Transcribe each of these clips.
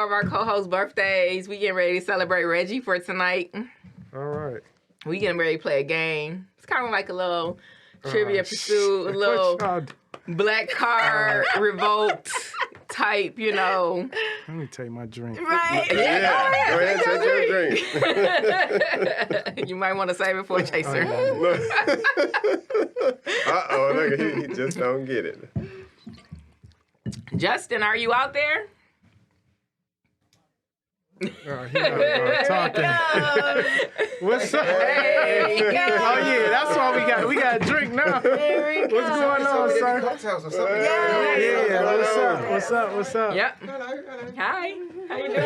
more of our co-host birthdays. We getting ready to celebrate Reggie for tonight. All right. We getting ready to play a game. It's kind of like a little Trivia Pursuit, a little black card revolt type, you know. Let me take my drink. Right. Yeah. Go ahead and take your drink. You might want to save it for a chaser. Uh-oh, look, he just don't get it. Justin, are you out there? He talking. What's up? Hey, Oh yeah, that's why we got a drink now. What's going on, son? Cocktails or something. Yeah, what's up? Yep. Hi. How you doing?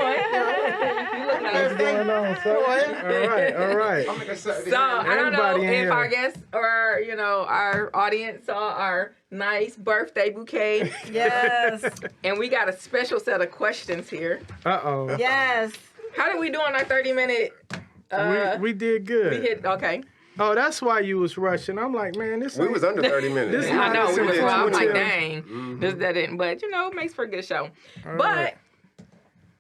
What's going on, son? All right. So I don't know Everybody in if here. our guests or our audience saw our nice birthday bouquet, Yes. and we got a special set of questions here. Uh-oh. Yes. How did we do on our 30-minute? We did good. We hit okay. Oh, that's why you was rushing. I'm like, man, this We was under 30 minutes. This I know we was. I'm like, 22. dang, this that didn't. But it makes for a good show. right.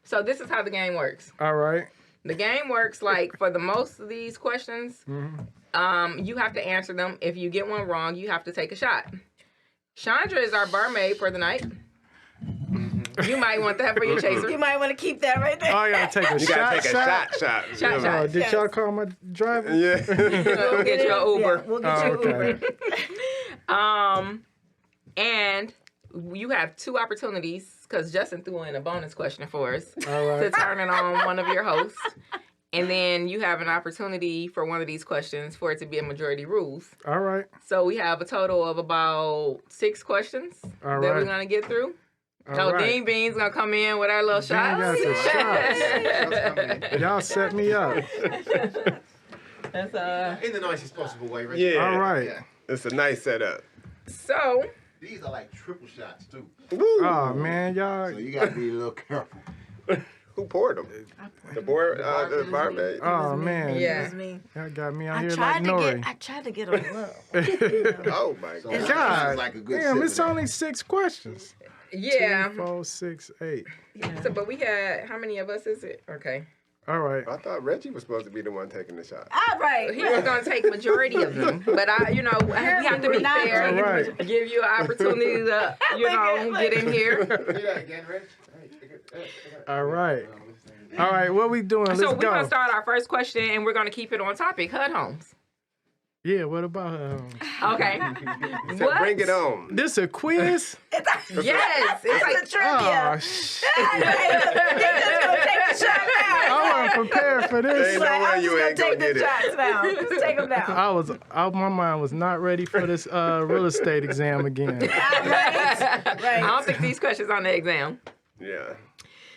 So this is how the game works. All right. The game works like for the most of these questions, you have to answer them. If you get one wrong, you have to take a shot. Chandra is our barmaid for the night. You might want that for your chaser. You might want to keep that right there. Oh, I gotta take a You shot. gotta take a shot. Shot. Did y'all call my driver? Yeah. Go get your Uber. Yeah, we'll get you okay. Uber. And you have two opportunities because Justin threw in a bonus question for us All right. to turn it on one of your hosts. And then you have an opportunity for one of these questions for it to be a majority rules. All right. So we have a total of about 6 questions All that right. we're going to get through. All right. Dean Bean's going to come in with our little Dean shots. got some shots. Y'all set me up. That's, In the nicest possible way, Reggie. Yeah. All right. Yeah. It's a nice setup. so, These are like triple shots, too. Oh, man, y'all. So you got to be a little careful. Who poured them? The barmaid? Oh, man. Yeah. It was me. Y'all got me out I here tried like Nori. I tried to get a look. Oh my So God. this God. is like a good Damn, sip it's of that. only 6 questions. yeah. 2, 4, 6, 8. So, but we had, how many of us is it? Okay. All right. I thought Reggie was supposed to be the one taking the shot. All right. He was going to take majority of them. But, we have to be Not fair. taking All right. Give you an opportunity to, get in here. Do that again, Reg. All right. All right, what we doing? Let's So we're go. going to start our first question, and we're going to keep it on topic, HUD homes. Yeah, what about Okay. So bring it on. this a quiz? Yes. It's like It's a trivia. Oh, shit. Take the shot now. I wasn't prepared for this. Ain't no way I'm you just ain't gonna gonna take get the it. shots now. Just take them down. My mind was not ready for this real estate exam again. Right. I don't think these questions on the exam. Yeah.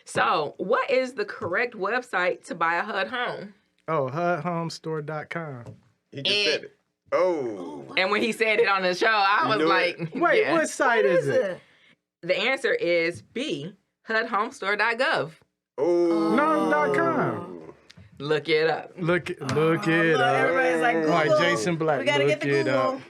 So, what is the correct website to buy a HUD home? Oh, HUDHomestore.com. He just said it. Oh. And when he said it on the show, I was knew like, Wait, yeah. what site is it? The answer is B, HUDHomestore.gov. Oh. No, .com. Look it up. Look it up. Everybody's like, Google. All right, Jason Black, We gotta look get the it Google.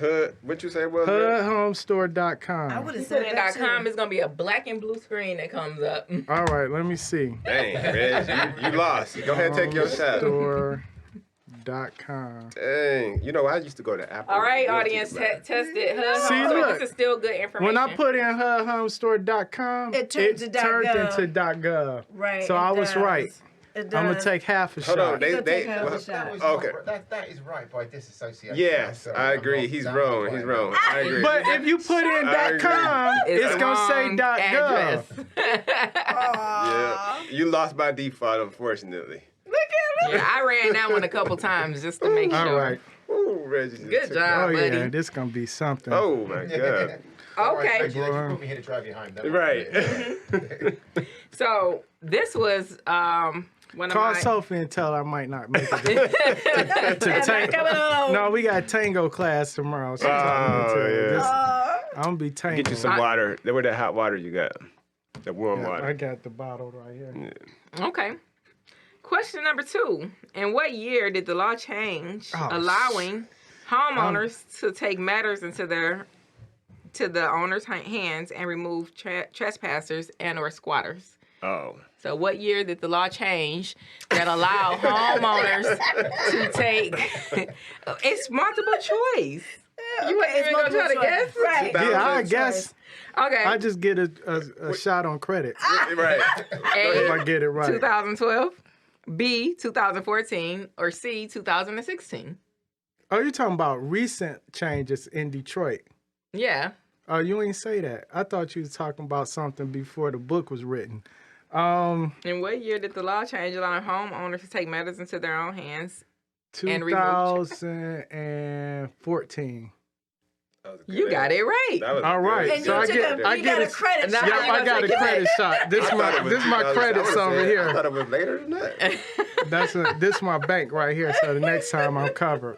HUD. What you say it was? Reg? HUDHomestore.com. I would have Put said in that .com, too. it's going to be a black and blue screen that comes up. All right, let me see. Dang, Reg, you lost. Go ahead and take your shot. Store.com. Dang. You know, I used to go to Apple. All right, Realty audience, to buy. test it. HUD See, Homestore. look. This is still good information. When I put in HUDHomestore.com, It turned to turned .gov. into .gov. Right. So it I was does. right. It I'm gonna does. take half a Hold shot. on. Go They take half a well, shot. okay. That is right by disassociation. Yes, So I I'm agree. not- He's I'm wrong. not He's right. wrong. I agree. But if you put in I agree. .com, it's the gonna say wrong .gov. address. Yeah, you lost by default, unfortunately. Yeah, I ran that one a couple times just to make sure. All right. Ooh, Reggie. just Good took job. Oh it. yeah, buddy. this gonna be something. Oh my God. Okay. Reggie, you put me here to drive you home. Don't Right. worry. So this was one of Call my. Sophie and tell her I might not make it to tango. Coming on. No, we got tango class tomorrow. So I'm gonna be tango. Get you some water. Where that hot water you got? The warm I water. got the bottle right here. Okay. Question number 2. In what year did the law change Oh, allowing homeowners to take matters into their to the owner's hands and remove trespassers and or squatters. Oh. So what year did the law change that allow homeowners to take? It's multiple choice. You ain't even gonna try to guess? Right. Yeah, I guess. Okay. I just get a shot on credit Right. if I get it right. 2012, B, 2014, or C, 2016. Oh, you're talking about recent changes in Detroit. Yeah. Oh, you ain't say that. I thought you was talking about something before the book was written. In what year did the law change allowing homeowners to take matters into their own hands? 2014. You got it right. All right. And So you got a credit shot. Now- Yep, I got a credit shot. This my credits over I here. thought it was later than that. This my bank right here. So the next time I'm covered.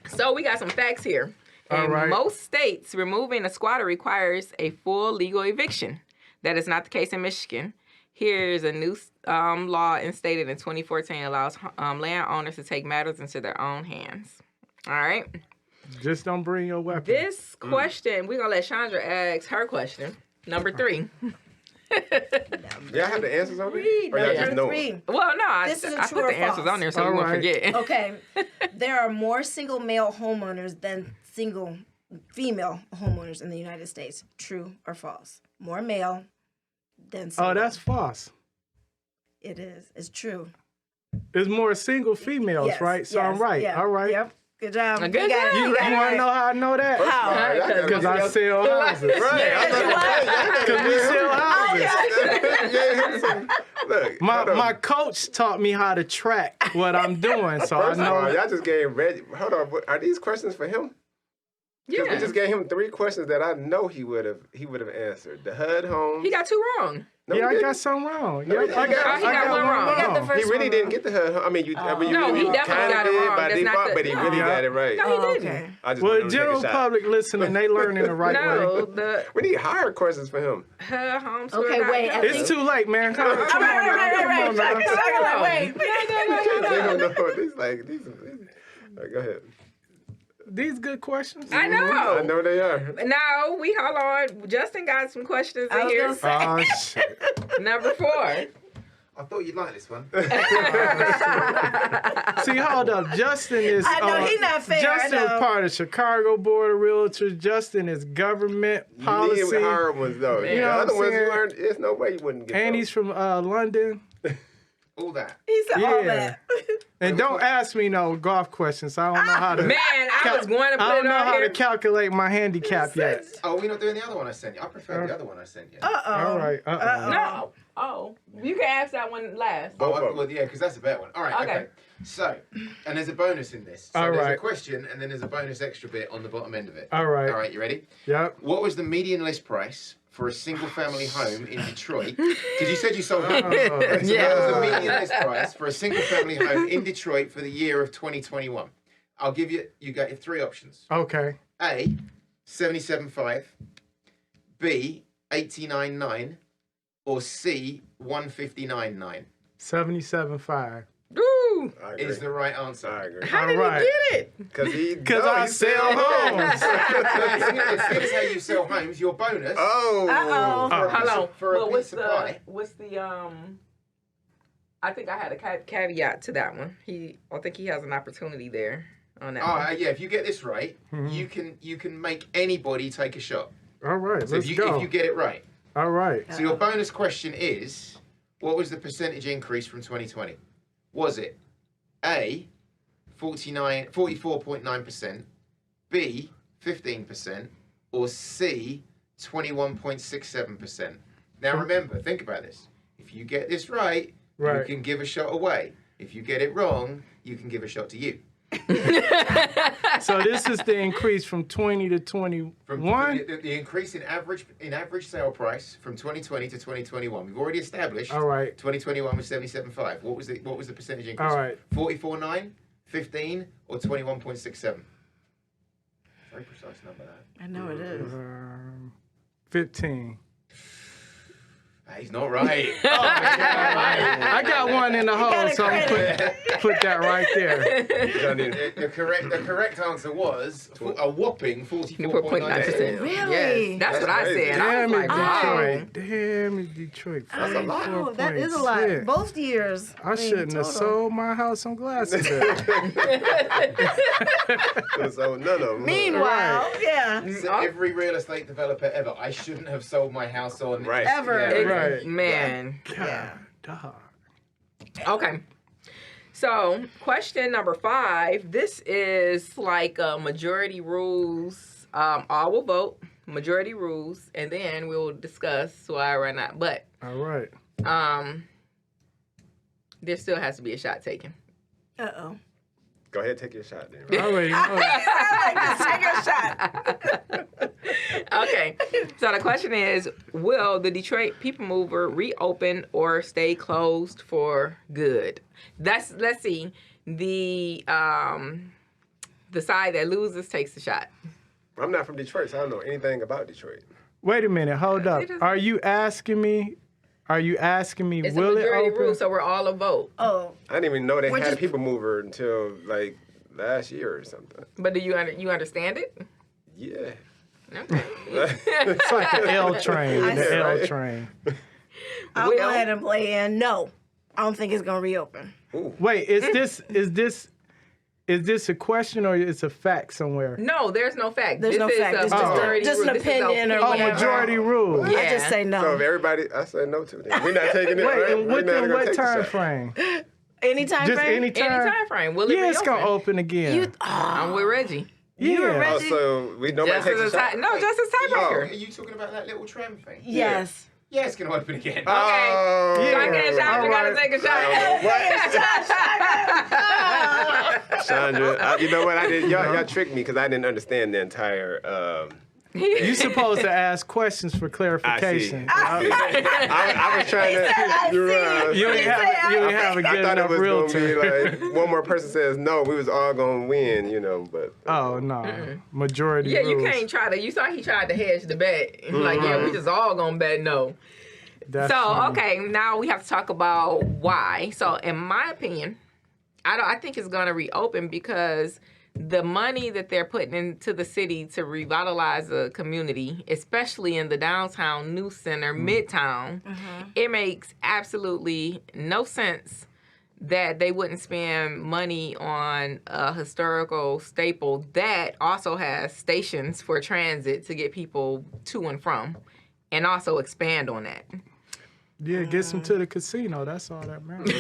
So we got some facts here. All In right. most states, removing a squatter requires a full legal eviction. That is not the case in Michigan. Here's a new law instated in 2014 allows landowners to take matters into their own hands. All right. Just don't bring your weapon. This question, we're going to let Chandra ask her question. Number 3. Y'all have the answers on Read Or y'all just number know? 3. Well, no, I This is a put true the or answers false? on there so All we won't right. forget. Okay. There are more single male homeowners than single female homeowners in the United States. True or false? More male than single. Oh, that's false. It is. It's true. It's more single females, Yes, right? So I'm yes, right. yeah, All right. Yep. Good job. Good You got job. it. You You got it want to right. know how I know that? How? Because I sell houses. Right. Because we sell houses. Look, My coach taught me how to track what I'm doing, so I First of all, know. y'all just gave Reggie. Hold on, are these questions for him? Because we Yeah. just gave him 3 questions that I know he would have answered. The HUD home. He got 2 wrong. No, Yeah, he I didn't. got something wrong. No, Yep, he I got one wrong. He got the first He really one didn't wrong. get the HUD. I mean, you No, he definitely kinda got it did wrong. by That's not default, the- but he really No. got it right. No, he didn't. Okay. I just Well, wanted him to take general a shot. public listening, they learning the right No, way. the We need hard questions for him. homeschool. Okay, wait, I It's too late, man. Come on, Right. come on, man. Wait. They don't know. These. Go ahead. These good questions. I I know. know they are. No, we hold on. Justin got some questions I in was here. gonna say. Oh shit. Number 4. I thought you'd like this one. See, hold up. Justin is. I know, he not fair, I Justin is know. part of Chicago Board of Realtors. Justin is government You policy, need hard ones though. You The know other what I'm ones you saying? learned. There's no way you wouldn't get. and those. he's from London. All that. He said all Yeah. that. And don't ask me no golf questions. I don't know how to. Man, I was going to I put don't it know on how here. to calculate my handicap yet. Oh, we're not doing the other one I sent you. I prefer the other one I sent you. All right. No. Oh, you can ask that one last. Both of them. Well, yeah, because that's a better one. All right, Okay. okay. So, and there's a bonus in this. So All there's a right. question, and then there's a bonus extra bit on the bottom end of it. All right. All right, you ready? Yep. What was the median list price for a single-family home in Detroit? Because you said you sold homes. So Yeah. what was the median list price for a single-family home in Detroit for the year of 2021? I'll give you got 3 options. Okay. A, 77.5, B, 89.9, or C, 159.9 77.5. Ooh. I agree. is the right answer. I agree. How did All right. you get it? Because I sell homes. Here's how you sell homes. Your bonus. Oh. Uh-oh. For a Hold piece on. of- for a Well, piece of pie. what's the I think I had a caveat to that one. I think he has an opportunity there on that one. Yeah. If you get this right, you can make anybody take a shot. All right. So Let's if go. you get it right. All right. So your bonus question is, what was the percentage increase from 2020? Was it A, 44.9%, B, 15%, or C, 21.67%? Now remember, think about this. If you get this right, you Right. can give a shot away. If you get it wrong, you can give a shot to you. So this is the increase from 20 to 21. From the increase in average sale price from 2020 to 2021. We've already established. All right. 2021 was 77.5. What was the percentage increase? All right. 44.9, 15, or 21.67? Very precise number that. I know it is. 15. He's not right. I got one in the hole, so I'm gonna put that right there. The correct answer was a whopping 44.9%. Really? Yes, that's what I crazy. said. I Damn was it, like, wow. Detroit. Damn it, Detroit. That's a lot. Oh, that is a lot. 44.6. Both years. I shouldn't have total. sold my house on Glastonbury. So none of them. Meanwhile, yeah. So every real estate developer ever, I shouldn't have sold my house on. Right. Ever. Yeah. Right. Man. Yeah. Dog. Okay. So, question number 5. This is like majority rules. All will vote, majority rules, and then we'll discuss why or not. But All right. there still has to be a shot taken. Uh-oh. Go ahead, take your shot then. I already know. Take a shot. Okay. So the question is, will the Detroit People Mover reopen or stay closed for good? Let's see. The side that loses takes the shot. I'm not from Detroit, so I don't know anything about Detroit. Wait a minute. Hold up. Are you asking me? It's Will a it majority open? rule, so we're all a vote. Oh. I didn't even know they We're had just- a people mover until like last year or something. But do you understand it? Yeah. Okay. It's like the L train. I The see. L train. I'll Will? go ahead and play in. No. I don't think it's going to reopen. Wait, is this a question or is a fact somewhere? No, there's no fact. There's this no is fact. a It's majority just rule. an This is a opinion or Oh, whatever. majority rule. Yeah. I just say no. So if everybody, I said no to them. We're not taking it. Wait, right? and We're not within gonna what take the time shot. frame? Any time Just frame? any Any time? time frame. Will it Yeah, it's reopen? gonna open again. You, I'm with Reggie. you were Yeah. ready? Oh, so nobody Just takes as a a shot. no, just as Are tiebreaker. you talking about that little tram thing? Yes. Yeah, it's going to open again. Oh, So I get a shot. You gotta Alright. take a shot. Chandra, you know what I did? Y'all tricked me because I didn't understand the entire. You supposed to ask questions for I see. clarification. I was trying to. You're right. You ain't have a good I thought it enough was realtor. gonna be like one more person says no, we was all gonna win, but Oh no, majority Yeah, you rules. can't try to. You saw he tried to hedge the bet. He's like, yeah, we just all gonna bet no. That's So funny. okay, now we have to talk about why. So in my opinion, I think it's gonna reopen because the money that they're putting into the city to revitalize the community, especially in the downtown news center, midtown, it makes absolutely no sense that they wouldn't spend money on a historical staple that also has stations for transit to get people to and from, and also expand on that. Yeah, gets them to the casino. That's all that matters.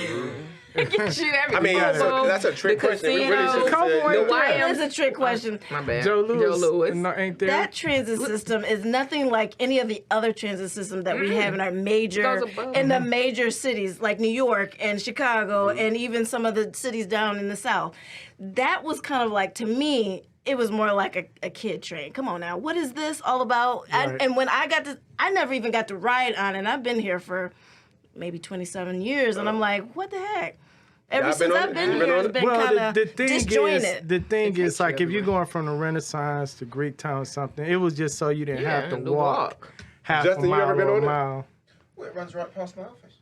Shoot, I mean, that's a trick the question. We really casino, should have Cowboy said no. Why That's a trick question. My bad. Joe Louis, Joe Louis. No, ain't there? That transit system is nothing like any of the other transit systems that we have in our major, Goes above. in the major cities like New York and Chicago and even some of the cities down in the South. That was kind of like, to me, it was more like a kid train. Come on now, what is this all about? Right. And when I never even got to ride on it. And I've been here for maybe 27 years, and I'm like, what the heck? Ever I've since been on I've it. been You've been here, on it's it? been kind Well, of the thing disjointed. is like if you're going from the Renaissance to Greektown or something, it was just so you didn't have to the walk half Justin, a you mile ever been or a on it? mile. Well, it runs right past my office.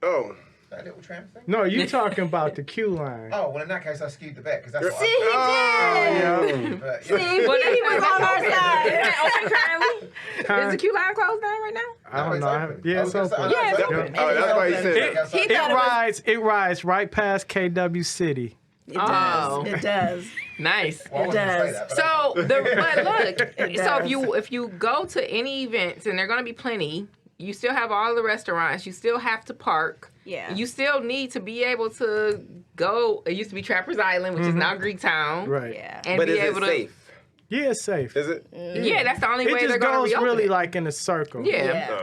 Oh. That little tram thing. No, you talking about the Q line. Oh, well, in that case, I skewed the bet because that's what See, he did. Yeah. But, See, he was on our Is side. that open currently? Huh? Is the queue line closed down right now? I don't know. I haven't- Yeah, it's open. Yeah, it's open. Oh, that's why he said that. He thought It rides right past KW City. It does. Oh. It does. Nice. Well, I wasn't gonna say does. that, but So but look, It so does. if you go to any events, and there are going to be plenty, you still have all the restaurants. You still have to park. Yeah. You still need to be able to go. It used to be Trappers Island, which is now Greektown. Right. Yeah. And But be is it able to. safe? Yeah, it's safe. Is it? Yeah, that's the only It way just they're going goes to reopen really it. like in a circle. Yeah. Yeah.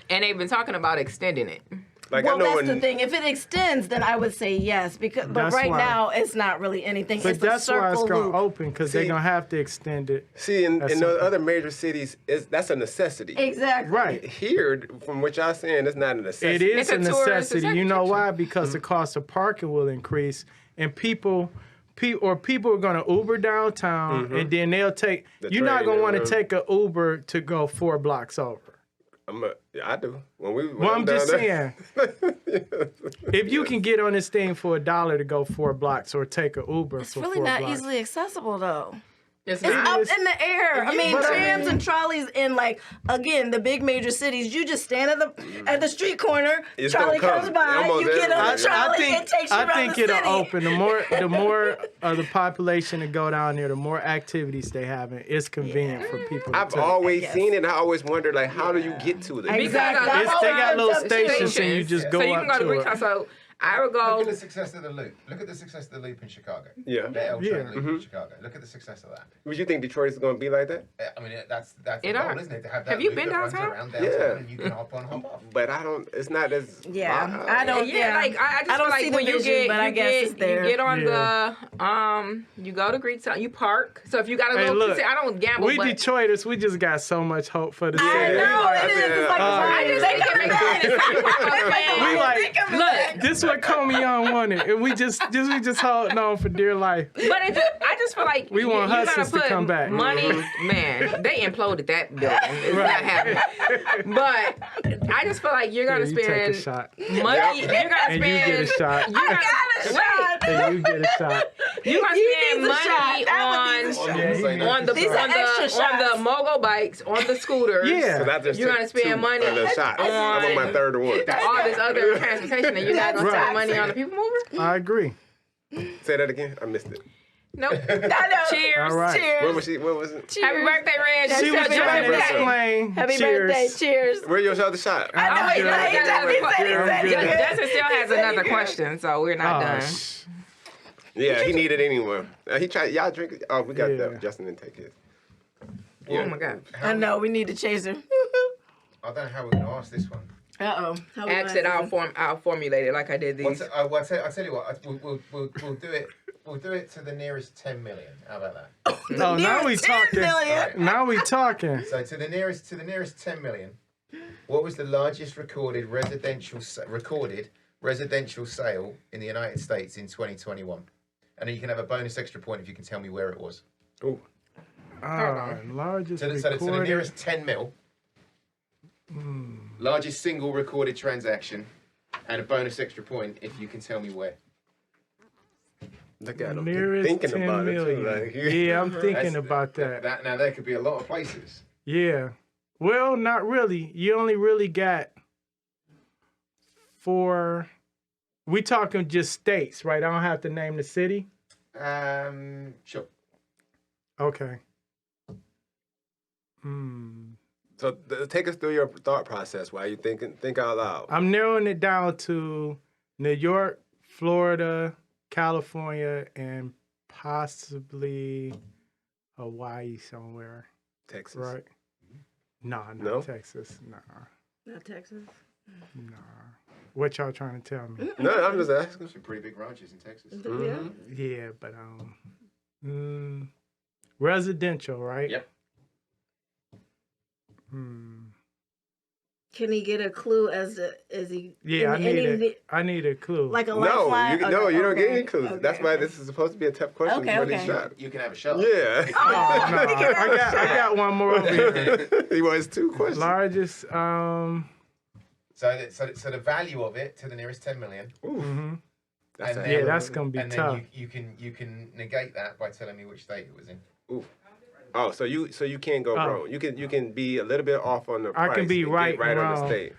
And they've been talking about extending it. Like Well, I know that's when the thing. If it extends, then I would say yes. But That's right why. now, it's not really anything. But It's a that's why it's circle going loop. to open because they're See- going to have to extend it. see in That's the something. other major cities, that's a necessity. Exactly. Right. Here, from what y'all saying, it's not a It necessity. is It's a a tourist necessity. You know attraction. why? Because the cost of parking will increase, and people are going to Uber downtown, and then they'll take. The You're not train going to want and to take an Uber to go 4 blocks over. I do. When Well, I'm down just there. saying, if you can get on this thing for $1 to go 4 blocks or take an Uber It's for really 4 not blocks. easily accessible though. It's It's not. up is. in the air. I mean, but I trams mean- and trolleys in again the big major cities. You just stand at the street corner. It's Trolley gonna come. comes by. Almost You get on the everywhere. trolley. It takes you I around think the it'll city. open. The more of the population that go down there, the more activities they have, and it's convenient for people. I've to take. always Yes. seen it. And I always wondered, like, how do you get to it? Exactly. They got little stations, and you Stations. just go so you up can go to to Greek it. Town. So I would Look go. at the success of the loop. Look at the success of the loop in Chicago. Yeah. The L Yeah. train loop in Chicago. Look at the success of that. Would you think Detroit is going to be like that? I mean, that's the It goal, are. isn't it? To have that Have you loop been that runs downtown? around Yeah. and you can hop on, hop off. But I don't. It's not as. Yeah, I don't. Yeah, like I just I don't feel like see the when you vision, get, but I you guess get, it's there. you get on Yeah. you go to Greek Town, you park. So if you got a Hey, little, look, I don't gamble, We but Detroiters, we just got so much hope for the city. I know it is. It's like I just think it makes sense. We like, Look, this what Comey Young wanted, and we just holding on for dear life. but I just feel like We want you gotta Hudson's to put come back. Money, man, they imploded that building. It's not happening. But I just feel like you're gonna You take a spend shot, money. You're gonna and you spend. get a shot, You gotta, and you get a shot. You're gonna He spend needs a shot. money That one needs a shot. on the These are extra on the mogul bikes, on the scooters. Yeah. So that just You're took gonna spend 2 money of the shots. I'm on my third one. all this other transportation, and you're not gonna Right. spend money on the people mover. I agree. Say that again. I missed it. Nope. I know. Cheers. All right. Cheers. What was she? What was it? Happy birthday, Reg. She was Happy trying to birthday. explain. Happy Cheers. birthday. Cheers. Where your other shot? Oh, wait, good. no, He he got said another question. he good. Justin still has another question, so we're not Oh, done. Yeah, he needed anyway. He tried. Y'all drink it. Oh, we got Yeah. that. Justin didn't take his. Oh my God. I know. We need to chase her. I don't know how we're going to ask this one. Uh-oh. Ask it, I'll formulate it like I did these. I'll tell you what. We'll do it. We'll do it to the nearest 10 million. How about that? Oh, now we 10 talking. million. Now we talking. So to the nearest 10 million, what was the largest recorded residential sale in the United States in 2021? And then you can have a bonus extra point if you can tell me where it was. Oh, Largest So to the recorded. nearest 10 mil, largest single recorded transaction, and a bonus extra point if you can tell me where. look at him. Nearest Thinking 10 about million. it too. Like, Yeah, I'm thinking That's- about that. Now there could be a lot of places. Yeah. Well, not really. You only really got 4. We talking just states, right? I don't have to name the city. Sure. Okay. So take us through your thought process while you think out loud. I'm narrowing it down to New York, Florida, California, and possibly Hawaii somewhere. Texas. Right? Nah, not No? Texas. Nah. Not Texas. Nah. What y'all trying to tell me? No, I'm just asking. Some pretty big ranches in Texas. Yeah, but residential, right? Yep. Can he get a clue as he? Yeah, in I need a clue. Like a No, lifeline. you don't get any clues. Okay, That's why okay. this is supposed to be a tough question. Okay, for this okay. shot. You can have a shot. Yeah. Oh, no, I got one more over here. He wants 2 questions. Largest, So the value of it to the nearest 10 million. That's And a then- yeah, that's gonna be And tough. then you can negate that by telling me which state it was in. Ooh. Oh, so you can't go wrong. You can be a little bit off on the I price. can be and right get right and on the wrong. state.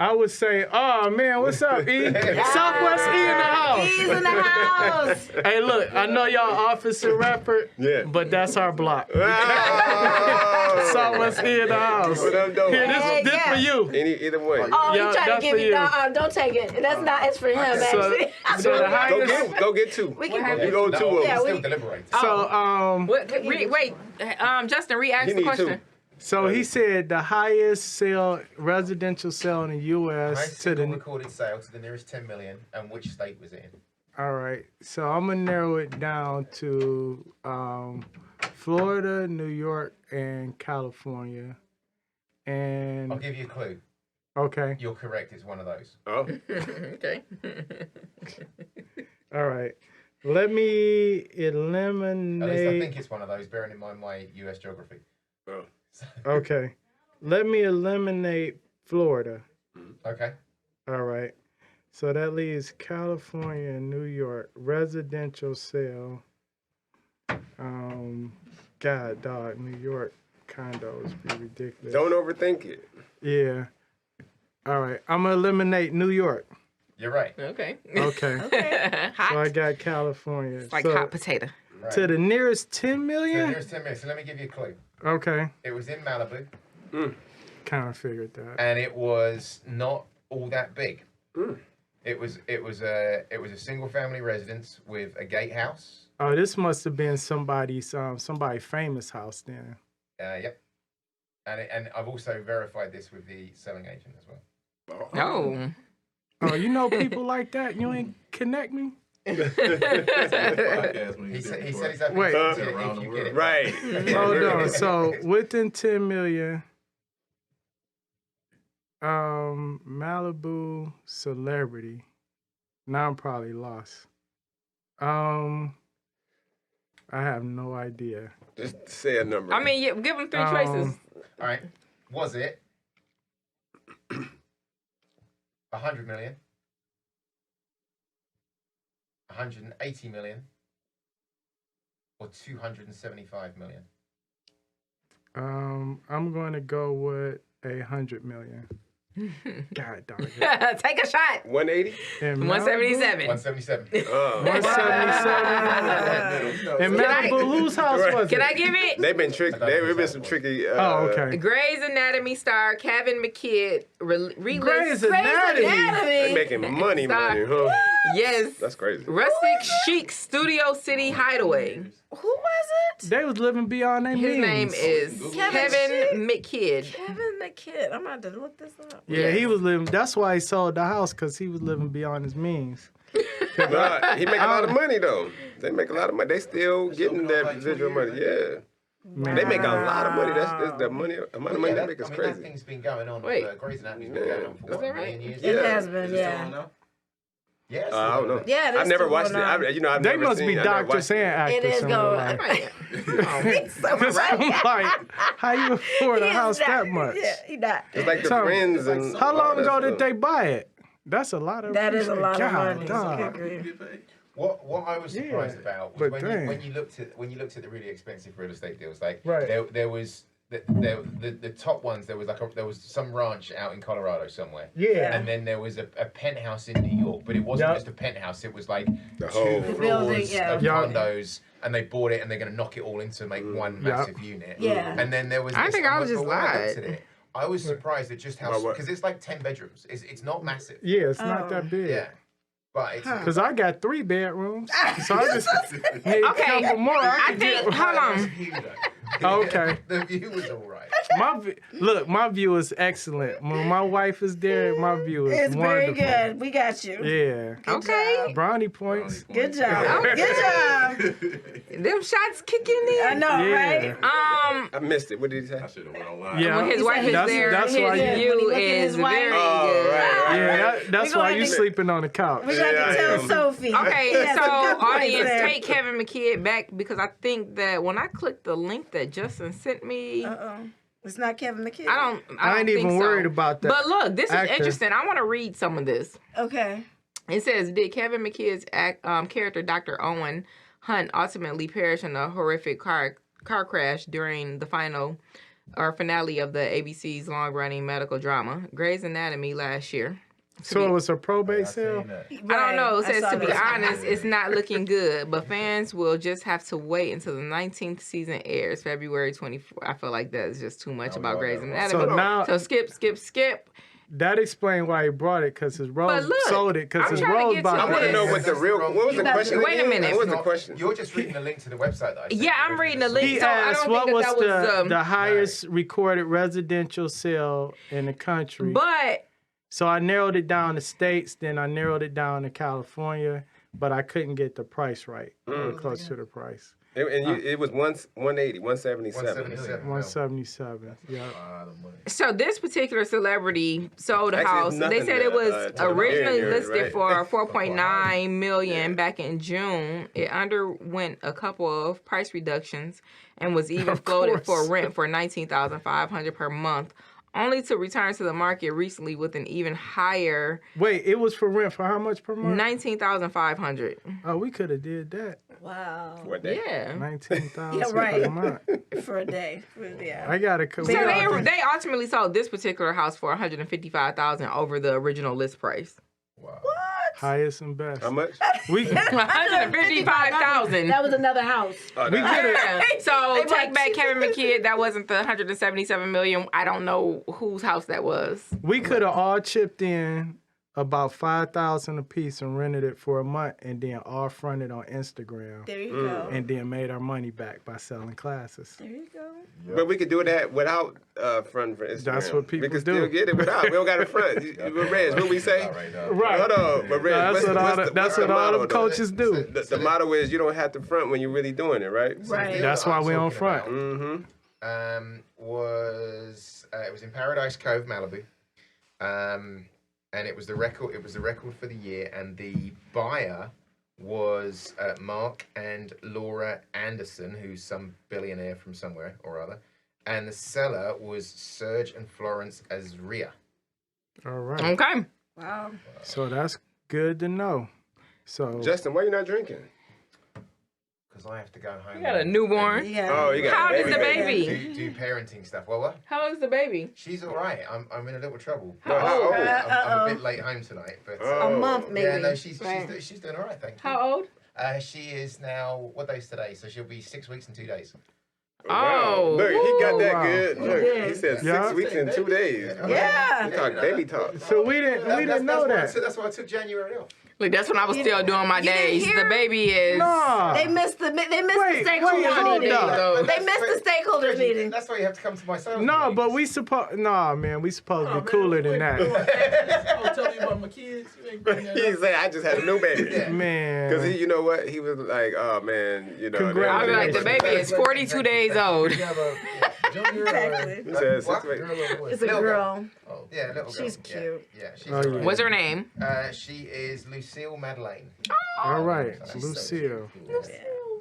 I would say, oh man, what's up, E? Southwest E in the house. He's in the house. Hey, look, I know y'all Officer Rapper, Yeah. but that's our block. Oh! Southwest E in the house. What I'm doing. Here, this for you. Either way. Oh, Yeah, you trying that's to give for me? you. Don't take it. That's not. It's for him. So, Actually. so the highest. Go get 2. We can have You go 2 of them. Yeah, Still we- deliberate. So Wait, Justin, re-ask He the need question. 2. So he said the highest residential sale in the U.S. Highest to single the. recorded sale to the nearest 10 million, and which state was it in? All right, so I'm gonna narrow it down to Florida, New York, and California. And I'll give you a clue. okay, You're correct. It's one of those. Oh. Okay. all right. Let me At least I eliminate. think it's one of those, bearing in mind my US geography. Oh. Okay, let me eliminate Florida. Okay. All right. So that leaves California and New York. Residential sale. God, dog, New York condos be ridiculous. Don't overthink it. Yeah. All right. I'm going to eliminate New York. You're right. Okay. Okay. Hot. So I got California. It's like so hot potato. Right. to the nearest 10 So million? here's 10 minutes. So let me give you a clue. Okay. It was in Malibu, Kind of figured that. and it was not all that big. It was a single family residence with a gatehouse. Oh, this must have been somebody famous house then. Yep. And I've also verified this with the selling agent as well. Oh. Oh, you know people like that? You ain't connect me? He said he's happy Wait. to see it if you get it. Right. Hold on. So within 10 million, Malibu celebrity. Now I'm probably lost. I have no idea. Just say a number. I mean, yeah, give them three choices. All right. Was it 100 million? 180 million? Or 275 million? I'm going to go with 100 million. God dog. Take a shot. 180? And 177. 177. Oh. 177. And Malibu, whose house was it? Can I give it? They've been tricky. They've been some tricky. Oh, okay. Grey's Anatomy star Kevin McKidd Grey's Anatomy. They making money, Stop. huh? Yes. That's crazy. Rustic Chic Studio City Hideaway. Who was it? They was living beyond their His means. name is Kevin McKidd. Kevin the Kid. I'm about to look this up. Yeah, he was living. That's why he sold the house, because he was living beyond his means. Nah, he make a lot of money though. They make a lot of money. They still getting that residual money. Yeah. Man. They make a lot of money. That's the money. The amount of money they make is That crazy. thing's been going on. Wait. Grey's Anatomy's been going on for Is what, that a million right? years? It Yeah. has been, yeah. Yeah. I don't know. Yeah, I've never watched it. They I've They never must seen, be I've never doctors watched and it. actors. It is in going. real life. Oh. Cause I'm like, how you afford a house that much? Yeah, he not. It's like the Tell me, Friends and How all long that ago stuff. did they buy it? That's a lot of. That is a lot of God, money. dog. Good grief. What I was surprised Yeah, about but was dang. when you looked at the really expensive real estate deals, like Right. there was the top ones. There was some ranch out in Colorado somewhere. Yeah. And then there was a penthouse in New York, but it wasn't Yep. just a penthouse. It was like The 2 whole floors building, yeah. of Yep. condos, and they bought it and they're going to knock it all into make one Yep. massive unit. Yeah. And then there was. I this- think I was but just when I looked lied. at it, I was surprised at just how About what? because it's like 10 bedrooms. It's not massive. Yeah, it's not Oh. that big. Yeah. But it's Cause I got 3 bedrooms, so I just need a Okay, couple more. I think. Hold on. Okay. The view was all right. My view is excellent. When my wife is there, my view is It's very wonderful. good. We got you. Yeah, Okay. brownie points. Good job. Good job. Them shots kicking I in. know, Yeah. right? I missed it. What did he say? I should have went online. Yeah, When his wife is that's, there, that's his why. When he view look at is his wife- very Oh, good. right. Yeah, that's We why gonna you have to- sleeping on the couch. We got Yeah, to I tell am. Sophie. Okay, He has so some good points audience, there. take Kevin McKidd back because I think that when I clicked the link that Justin sent me, It's not Kevin the Kid. I don't I ain't think even so. worried about that. But look, this actor. is interesting. I want to read some of this. Okay. It says, did Kevin McKidd's character, Dr. Owen Hunt, ultimately perish in a horrific car crash during the finale of the ABC's long-running medical drama, Grey's Anatomy, last year? So it was a probate sale. I don't know. It says, I saw to be that. honest, it's not looking good, but fans will just have to wait until the 19th season airs, February 24th. I feel like that's just too much about Grey's Anatomy. So now So skip. that explained why he brought it, because his But Rose look, sold it, because I'm his trying to Rose get bought to I want to it. know what the real. What was the question? Wait a again? minute. What was the question? You're just reading the link to the website that I sent. Yeah, I'm reading the link. He So I asked don't what think was that was the highest recorded residential sale in the country. But So I narrowed it down to states, then I narrowed it down to California, but I couldn't get the price right, or close to the price. It was 180, 177. 177. Yeah. so this particular celebrity sold a Actually, house. it's They nothing said to, it was to the originally millionaire, listed right? for $4.9 million back in June. It underwent a couple of price reductions and was even Of floated course. for rent for $19,500 per month only to return to the market recently with an even higher Wait, it was for rent for how much per month? $19,500. Oh, we could have did that. Wow. What day? Yeah. 19,000 Yeah, right. per month. For a day. Yeah. I gotta. So they ultimately sold this particular house for $155,000 over the original list price. Wow. Highest and best. How much? We $155,000. That was another house. Oh, we that- could have. Yeah. So They take might- back Kevin McKidd. That wasn't the $177 million. I don't know whose house that was. We could have all chipped in about $5,000 a piece and rented it for a month, and then all fronted on Instagram, There you go. and then made our money back by selling classes. There you go. But we could do that without front for Instagram. That's what people We can do. still get it without. We don't got a front. Reg, what we say? Right now. Right. Hold on, but Reg, That's what all the motto, though? coaches do. The motto is you don't have to front when you're really doing it, right? Right. That's why we on front. Mm-hmm. It was in Paradise Cove, Malibu, and it was the record. It was the record for the year, and the buyer was Mark and Laura Anderson, who's some billionaire from somewhere or other, and the seller was Serge and Florence Azria. All right. Okay. Wow. So that's good to know. So Justin, why you not drinking? Because I have to go home. You got a newborn. Yeah. Oh, you got How a old is the baby? Do parenting stuff. Well, what? How old is the baby? She's all right. I'm in a little trouble. No, how old? I'm a bit late home tonight, but Oh. A month, maybe. yeah, no, she's Right. doing all right. Thank you. How old? She is now, what day's today? So she'll be 6 weeks and 2 days. Oh. Look, he got that Wow. good. Look, he said Yeah. 6 weeks and 2 days. Yeah. We talk baby talk. so we didn't know that. That's why I took January off. Look, that's when I was still doing my you didn't days. hear? The baby is. Nah. They missed the Wait, stakeholder hold meeting. up. They missed the stakeholders meeting. That's why you have to come to my sales No, meetings. but we supposed to be cooler than that. I'll tell you about my kids. You ain't bring that He up. said, I just had a new baby. Man. Because you know what? He was like, oh man, you know. I'll be like, the baby is 42 days old. You have a junior Exactly. He said, What? 6 weeks. girl or boy? It's a Little girl. Oh. Yeah, little girl. She's Yeah. cute. Yeah, she's Oh, all yeah. right. What's her name? She is Lucille Madeleine. All right, She's Lucille.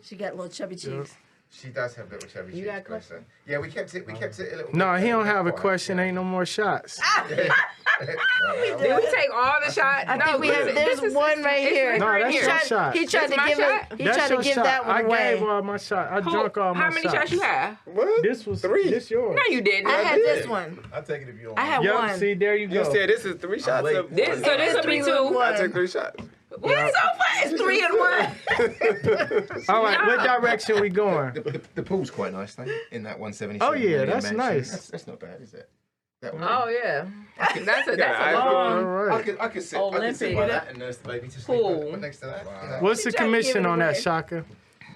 She got little chubby cheeks. She does have little chubby You cheeks. got a bless her. Yeah, we kept it a little. No, bit, he don't have a quiet. question. Ain't no more shots. Did we take all the shots? I think we have. this There's is- one right it's here. right No, that's here. your shot. He tried That's to my give shot? it. He That's tried your to give shot. that one I away. gave all my shots. I Who- drunk all my How many shots you have? What? This was 3. This yours. No, you didn't. I had did. this one. I'll take it if you don't I want had Yep, one. see, there you You go. said this is 3 shots late. of This, so this will be Three with 2. one. I took 3 shots. What's so far? It's 3 and 1. All right, what direction we going? The pool's quite nice, though, in that 177. Oh, yeah, million that's mansion. nice. That's not bad, is it? That one. Oh yeah, that's a Yeah, All long. right. I could sit by Olympic. that and nurse the baby to sleep Pool. but next to that. You know. What's the He tried to give commission it on that, away. Shaka?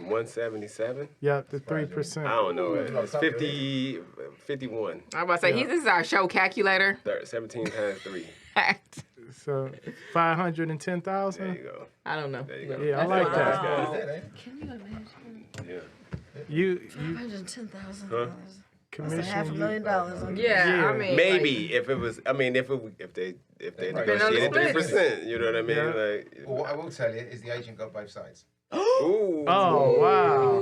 177? Yep, the I 3%. don't know. It's 51. I'm about to say, this is our show calculator. 17 times 3. So There 510,000. you go. I don't know. There you go. Yeah, I like that. Wow. Can you imagine? Yeah. You $110,000. Huh? That's commission. $500,000. Yeah, Yeah. I mean, Maybe if it was, I mean, if they Depending on the negotiated split. 3%, you know what I mean? Yeah. Like, Well, what I will tell you is the agent got both sides. ooh. Oh wow!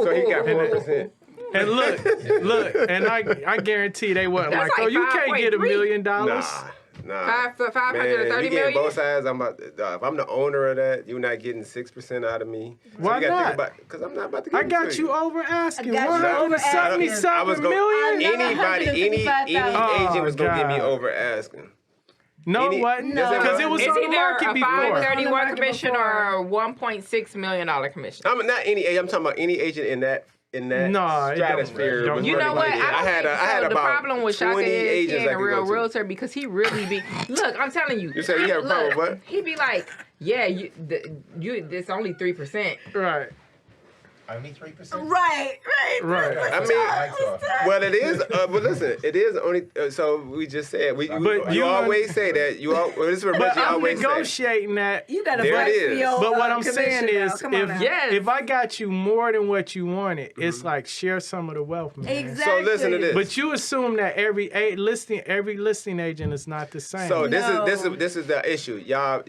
So he got 4%. And look, and I guarantee they wasn't That's like, oh, like you can't get $1 5.3. million. Nah. Five for Man, 530 you getting million. both sides. If I'm the owner of that, you're not getting 6% out of me. Why you gotta not? think about, because I'm not about to give I it got to you over asking. I got you over asking. I was 177 going million? any $155,000. agent was gonna give me God. over asking. No, Any- it wasn't. No. Because it was It's on the either market a before. 531 commission or a $1.6 million commission. I'm not any agent. I'm talking about any agent in that No, it don't- stratosphere. don't was You know running what? like that. I had the about problem with Shaka 20 is he agents ain't I a could real go to. realtor because he really be. Look, I'm telling you. You said you have a problem with what? He be like, yeah, it's only 3%. Right, Only 3%. Right. right. I mean, well, it is. But listen, it is only. So we just said But you you- always say that. Well, this is what But you I'm always say. negotiating that. You got a There it flex for is. your But what I'm commission saying now. is, Come on now. Yes. if I got you more than what you wanted, it's like share some of the wealth, man. Exactly. So listen to this. But you assume that every listing agent is not the same. So No. this is the issue, y'all.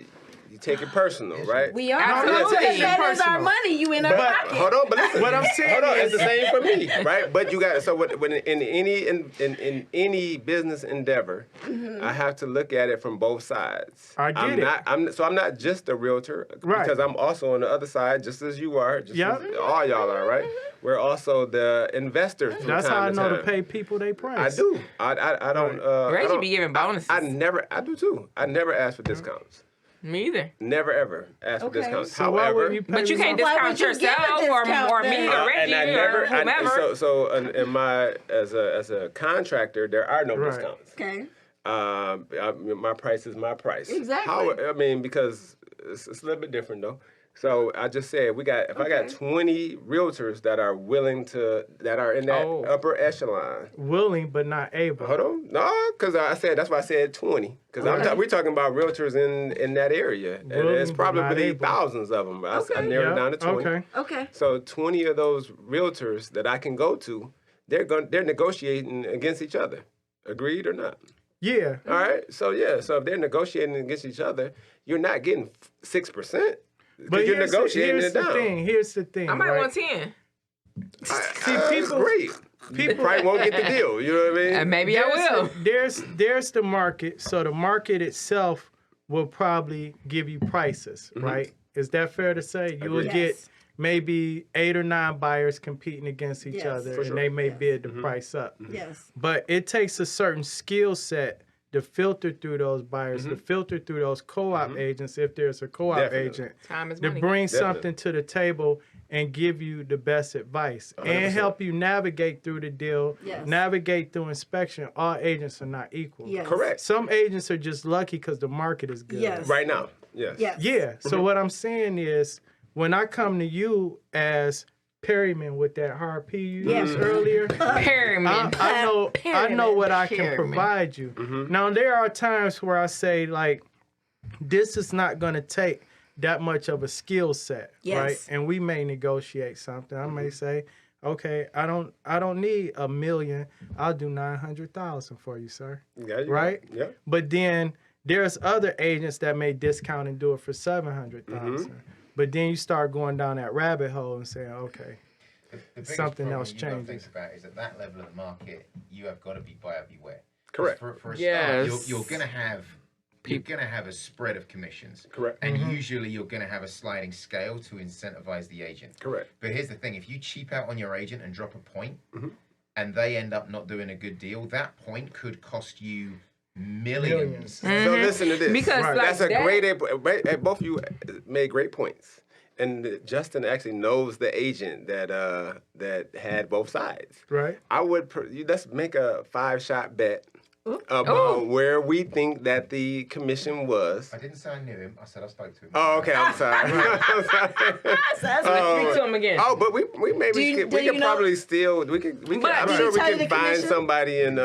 you take it personal, right? We are. Absolutely. Because that is our Personal. money. You in our But pocket. hold on, but listen. What I'm saying hold on, is- it's the same for me, right? But you got when in any business endeavor, I have to look at it from both sides. I get it. I'm not just a realtor, Right. because I'm also on the other side, just as you are, just Yep. as all y'all are, right? We're also the investors. From That's time how I know to time. pay people their I price. do. I don't. I Reggie don't- be giving bonuses. I do too. I never ask for discounts. Me either. Never ever ask for Okay. discounts. So why However, wouldn't you pay But you me can't more? Why discount would you give a yourself discount or me then? or Reggie and I or whomever. so in my as a contractor, there are no Right. discounts. Okay. My price is my price. Exactly. I mean, because it's a little bit different though. So I just said if I got 20 realtors that are that are in that Oh. upper echelon. Willing but not able. Hold on, no, because that's why I said 20. Because we're talking about realtors in that area, and Willing it's but not probably able. thousands of them. I narrowed Yeah, it down to 20. Okay. Okay. So 20 of those realtors that I can go to, they're negotiating against each other. Agreed or not? Yeah. All right. So so if they're negotiating against each other, you're not getting 6%. But You're here's negotiating the it down. thing. Here's the thing. I might right? want 10. See, It's people- great. You probably won't get the deal. You know what I mean? And maybe I will. There's the market. So the market itself will probably give you prices, right? Is that fair to say? You will Agreed. get Yes. maybe 8 or 9 buyers competing against each Yes. other, For and sure. they may Yes. bid the price up. Yes. But it takes a certain skill set to filter through those buyers, to filter through those co-op agents, if there's a co-op Definitely. agent, Time is to money. bring Definitely. something to the table and give you the best advice 100%. and help you navigate through the deal, Yes. navigate through inspection. All agents are not equal. Yes. Correct. Some agents are just lucky because the market is good. Yes. Right now. Yes. Yes. Yeah. So what I'm saying is, when I come to you as Perryman with that hard P you Yes. used earlier, Perryman. I know what I can Perryman. provide you. Now there are times where I say like, this is not going to take that much of a skill set, Yes. right? And we may negotiate something. I may say, okay, I don't need $1 million. I'll do 900,000 for you, sir. Yeah, you Right? Yeah. But then there's other agents that may discount and do it for 700,000. But then you start going down that rabbit hole and saying, okay, The biggest Something problem else you gotta changes. think about is at that level of the market, you have got to be buyer beware. Correct. For a Yes. start, you're gonna have a spread of commissions. Correct. And usually you're gonna have a sliding scale to incentivize the agent. Correct. But here's the thing: if you cheap out on your agent and drop a point, and they end up not doing a good deal, that point could cost you millions. So listen to this. Because Right. like That's a that, both of you made great points. And Justin actually knows the agent that had both sides. right? I would let's make a 5-shot bet about where we think that the commission was. I didn't say I knew him. I said I spoke to him. Oh, okay. I'm sorry. I'm sorry. speak to him again. Oh, but we maybe Do you- could, do we you could know- probably still we could But I'm did sure he we tell you can the find commission? somebody in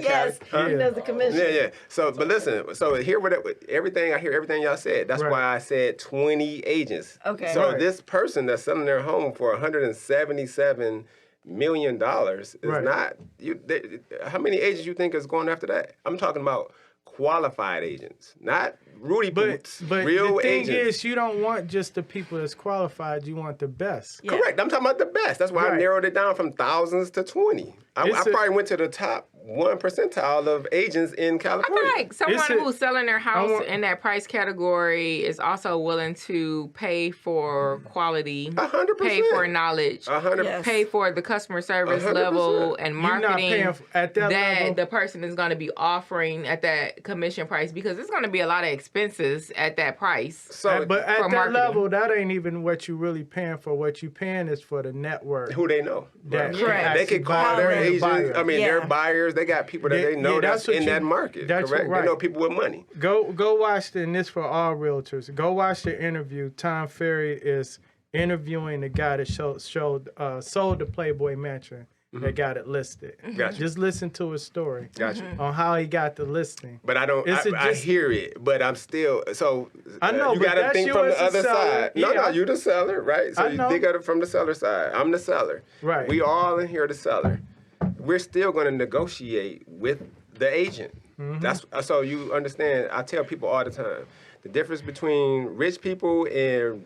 Yes. Huh? He knows the commission. Yeah. So, but listen. So I hear everything y'all said. That's Right. why I said 20 agents. Okay. So Right. this person that's selling their home for $177 million is Right. not how many agents you think is going after that? I'm talking about qualified agents, not Rudy Boots. But real the thing agents. is, you don't want just the people that's qualified. You want the best. Yeah. Correct. I'm talking about the best. That's why I Right. narrowed it down from thousands to 20. I It's a- probably went to the top 1 percentile of agents in I California. feel like someone It's a- who's selling their house want- in that price category is also willing to pay for quality, 100%. pay for knowledge, 100%. Yes. pay for the customer service 100%. level and You're not marketing paying at that level. the person is going to be offering at that commission price because it's going to be a lot of expenses at that price. So, But at for that marketing. level, that ain't even what you really paying for. What you paying is for the network. who they know? That Right. can Correct. They actually could call buy their land agents. buyers. I mean, Yeah. their buyers. They got people that Yeah, they know yeah, that's that's what in you- that market. that's Correct. what- right. They know people with money. Go watch and this for all realtors. Go watch the interview. Tom Ferry is interviewing the guy that sold the Playboy Mansion that got it listed. Gotcha. Just listen to his story Gotcha. on how he got the listing. But I don't. It's a I just- hear it, but I'm still. So I know, you but got to that's think you from as the a other seller. side. No, Yeah. you the seller, right? So I you know. think of it from the seller side. I'm the seller. Right. We all in here the seller. We're still going to negotiate with the agent. That's so you understand. I tell people all the time, the difference between rich people and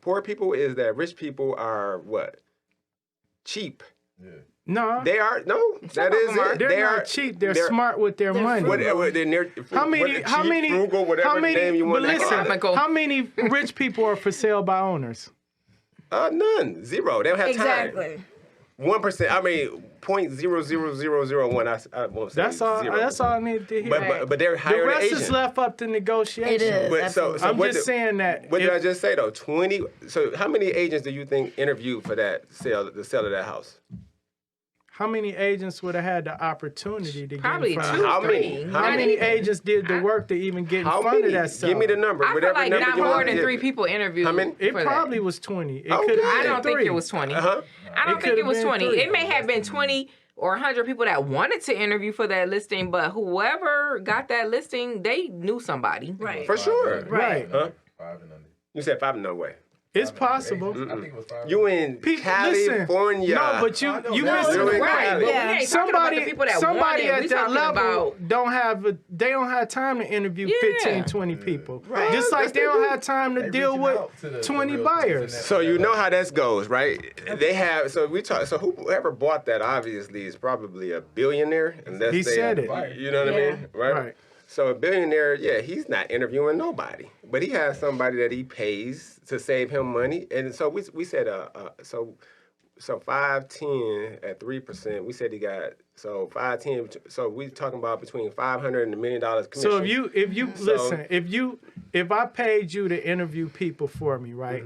poor people is that rich people are what? Cheap. No, They are no. That of is them are. it. they're They not are cheap. They're smart with their money. Whatever. They're near, How many? cheap, How many? frugal, whatever how many? name you want But to listen, call it. Tropical. how many rich people are for sale by owners? None. Zero. They don't have time. Exactly. 1%. I mean, 0.00001. I won't say That's all. zero. That's all I need to hear. But they're the hiring rest agents. is left up to negotiation. It is. But so absolutely. I'm what just saying that. What did if- I just say though? 20. So how many agents do you think interviewed for that sale? The sale of that house? How many agents would have had the opportunity to Probably get in front two, of How three. many? How How Not many even. agents did the work to even get in How front many? of that sale? Give me the number. I feel whatever like number not you more want than to 3 give. people interviewed. How many? It for probably that. was 20. It Okay. could have I been don't think 3. it was 20. Uh-huh. I don't It think it could've was been 20. 3. It may have been 20 or 100 people that wanted to interview for that listing, but whoever got that listing, they knew somebody. Right. For sure. Right. Huh? 5 and under. You said 5? No way. It's possible. I think it was 5. You in Listen, California? no, but you know you that. missing You're the in point. Right, but we Yeah. ain't talking about the people that somebody wanted. We at that talking level about they don't have time to interview Yeah. 15, 20 people. Right. Just like they don't have time to They deal reaching with out to the 20 realtors buyers. and that. So you know how that goes, right? They have. So we talk. So whoever bought that obviously is probably a billionaire, unless He they, said it. You know what I mean, right? Right. So a billionaire, yeah, he's not interviewing nobody, but he has somebody that he pays to save him money, and so we said so 510 at 3%. We said he got so 510. So we talking about between $500 and $1 million commission. So if you listen, if I paid you to interview people for me, right,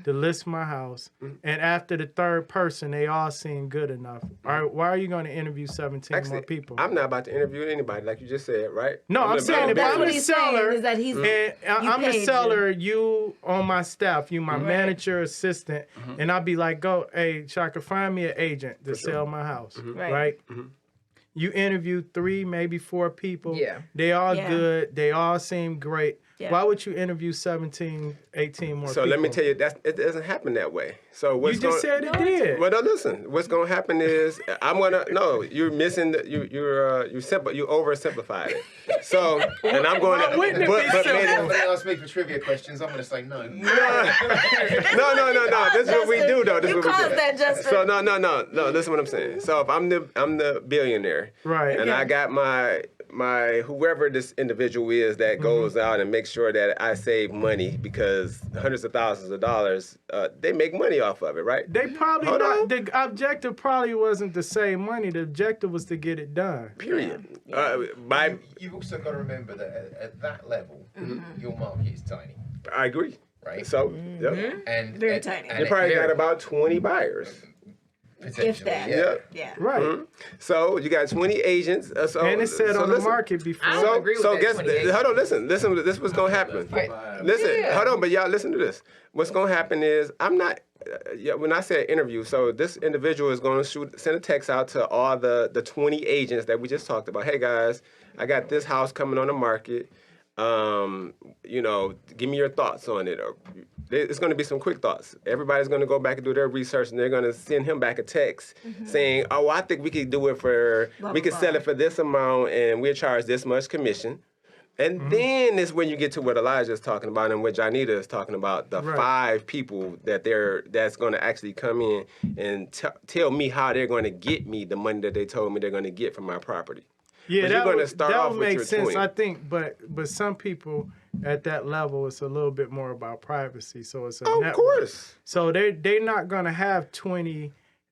to list my house, and after the third person they all seem good enough, all right, why are you going to interview 17 Actually, more people? I'm not about to interview anybody, like you just said, right? No, I'm saying if That's I'm what the he's saying, seller, is that he's and I'm the paid seller, you on my staff, you my manager, assistant, and I'll be like, go, hey, Shaka, find me an agent to sell my house, right? You interview 3, maybe 4 people. Yeah. They all Yeah. good. They all seem great. Yeah. Why would you interview 17, 18 more So people? let me tell you, it doesn't happen that way. So what's You just said it did. Well, no, listen. What's gonna happen is you're missing you oversimplified it. So and I'm going Why to wouldn't it but be simple? maybe, Somebody asked me for trivia questions. I'm going to say no. no. This is what we do though. This is You what we caused do. that, Justin. So no. Listen what I'm saying. So if I'm the billionaire, Right. and I got my whoever this individual is that goes out and makes sure that I save money because hundreds of thousands of dollars, they make money off of it, right? They probably Hold not. on. The objective probably wasn't to save money. The objective was to get it done. Period. You've also got to remember that at that level, your market is tiny, I agree. right? So, yep. And Very and- tiny. and You it- probably got about 20 buyers. potentially, If that. yeah. Yeah. Right. So you got 20 agents. So, And it's said so on the listen. market before. I don't agree with So that guess 20 agents. hold on, listen. This is what's gonna happen. Listen, Yeah. hold on, but y'all listen to this. What's gonna happen is I'm not. When I said interview, so this individual is gonna send a text out to all the 20 agents that we just talked about. Hey guys, I got this house coming on the market. Give me your thoughts on it. Or it's going to be some quick thoughts. Everybody's going to go back and do their research, and they're going to send him back a text saying, "Oh, I think we could do it for, we could sell it for this amount, and we'll charge this much commission." And then is when you get to what Elijah's talking about and what Jonnita is talking about, the 5 people that's going to actually come in and tell me how they're going to get me the money that they told me they're going to get from my property. Yeah, But that you're gonna would, start that off would with make your sense. 20. I think, but some people at that level, it's a little bit more about privacy. So it's a Of network. course. So they're not gonna have 20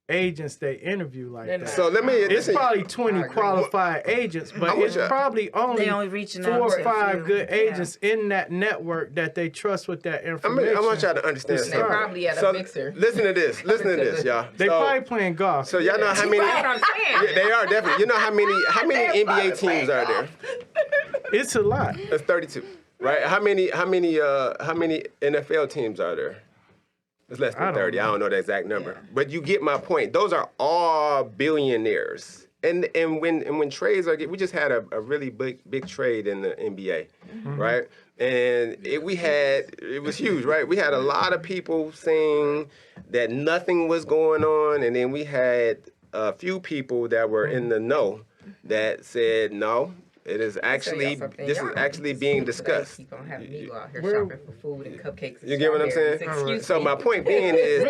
agents they interview like that. So let me It's listen. probably 20 qualified agents, but want it's you- probably only They only reaching 4 out or to a 5 few. good Yeah. agents in that network that they trust with that I information. want y'all to understand They They something. probably at a So mixer. listen to this, y'all. They probably playing golf. So y'all know how many? That's what I'm saying. Yeah, they are definitely. You know how many NBA teams are there? It's a lot. It's 32, right? How many NFL teams are there? It's less I than don't 30. I know. don't know the exact number, but you get my point. Those are all billionaires. And when trades are, we just had a really big trade in the NBA, right? And it was huge, right? We had a lot of people saying that nothing was going on, and then we had a few people that were in the know that said no, It is Let me tell actually y'all something. this is Y'all actually being stupid discussed. Keep on having me go out here Where- shopping for food and cupcakes. And You get what I'm saying? strawberries. Excuse So me. my point being is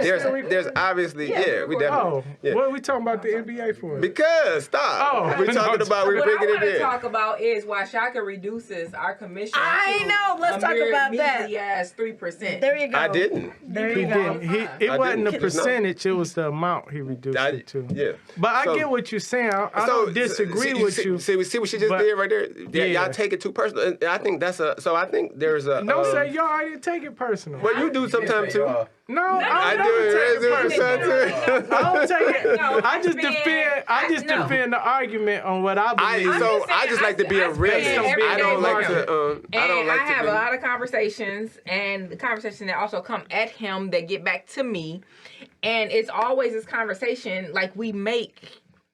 there's obviously we Oh, definitely what are we talking about the NBA for? because stop. Oh, We're talking about we're What I bringing want it to in. talk about is why Shaka reduces our commission. I to know. Let's a talk mere about that. measly ass 3%. There you go. I didn't. There He you go. didn't. It I wasn't the didn't. percentage. It was the amount he reduced it to. Yeah. But I So- get what you're saying. I don't disagree with you. See what she just but- did right there? Yeah. Y'all take it too personal. And I think that's a. So I think there's a. Don't say y'all. I didn't take it personal. Well, you do sometimes too. No, I I do don't take it. it personal. I don't take it. No, I just man, defend. I just no. defend the argument on what I believe. I just like to be a realist. I don't like to. And I don't like to have be. a lot of conversations, and the conversation that also come at him that get back to me, and it's always this conversation like we make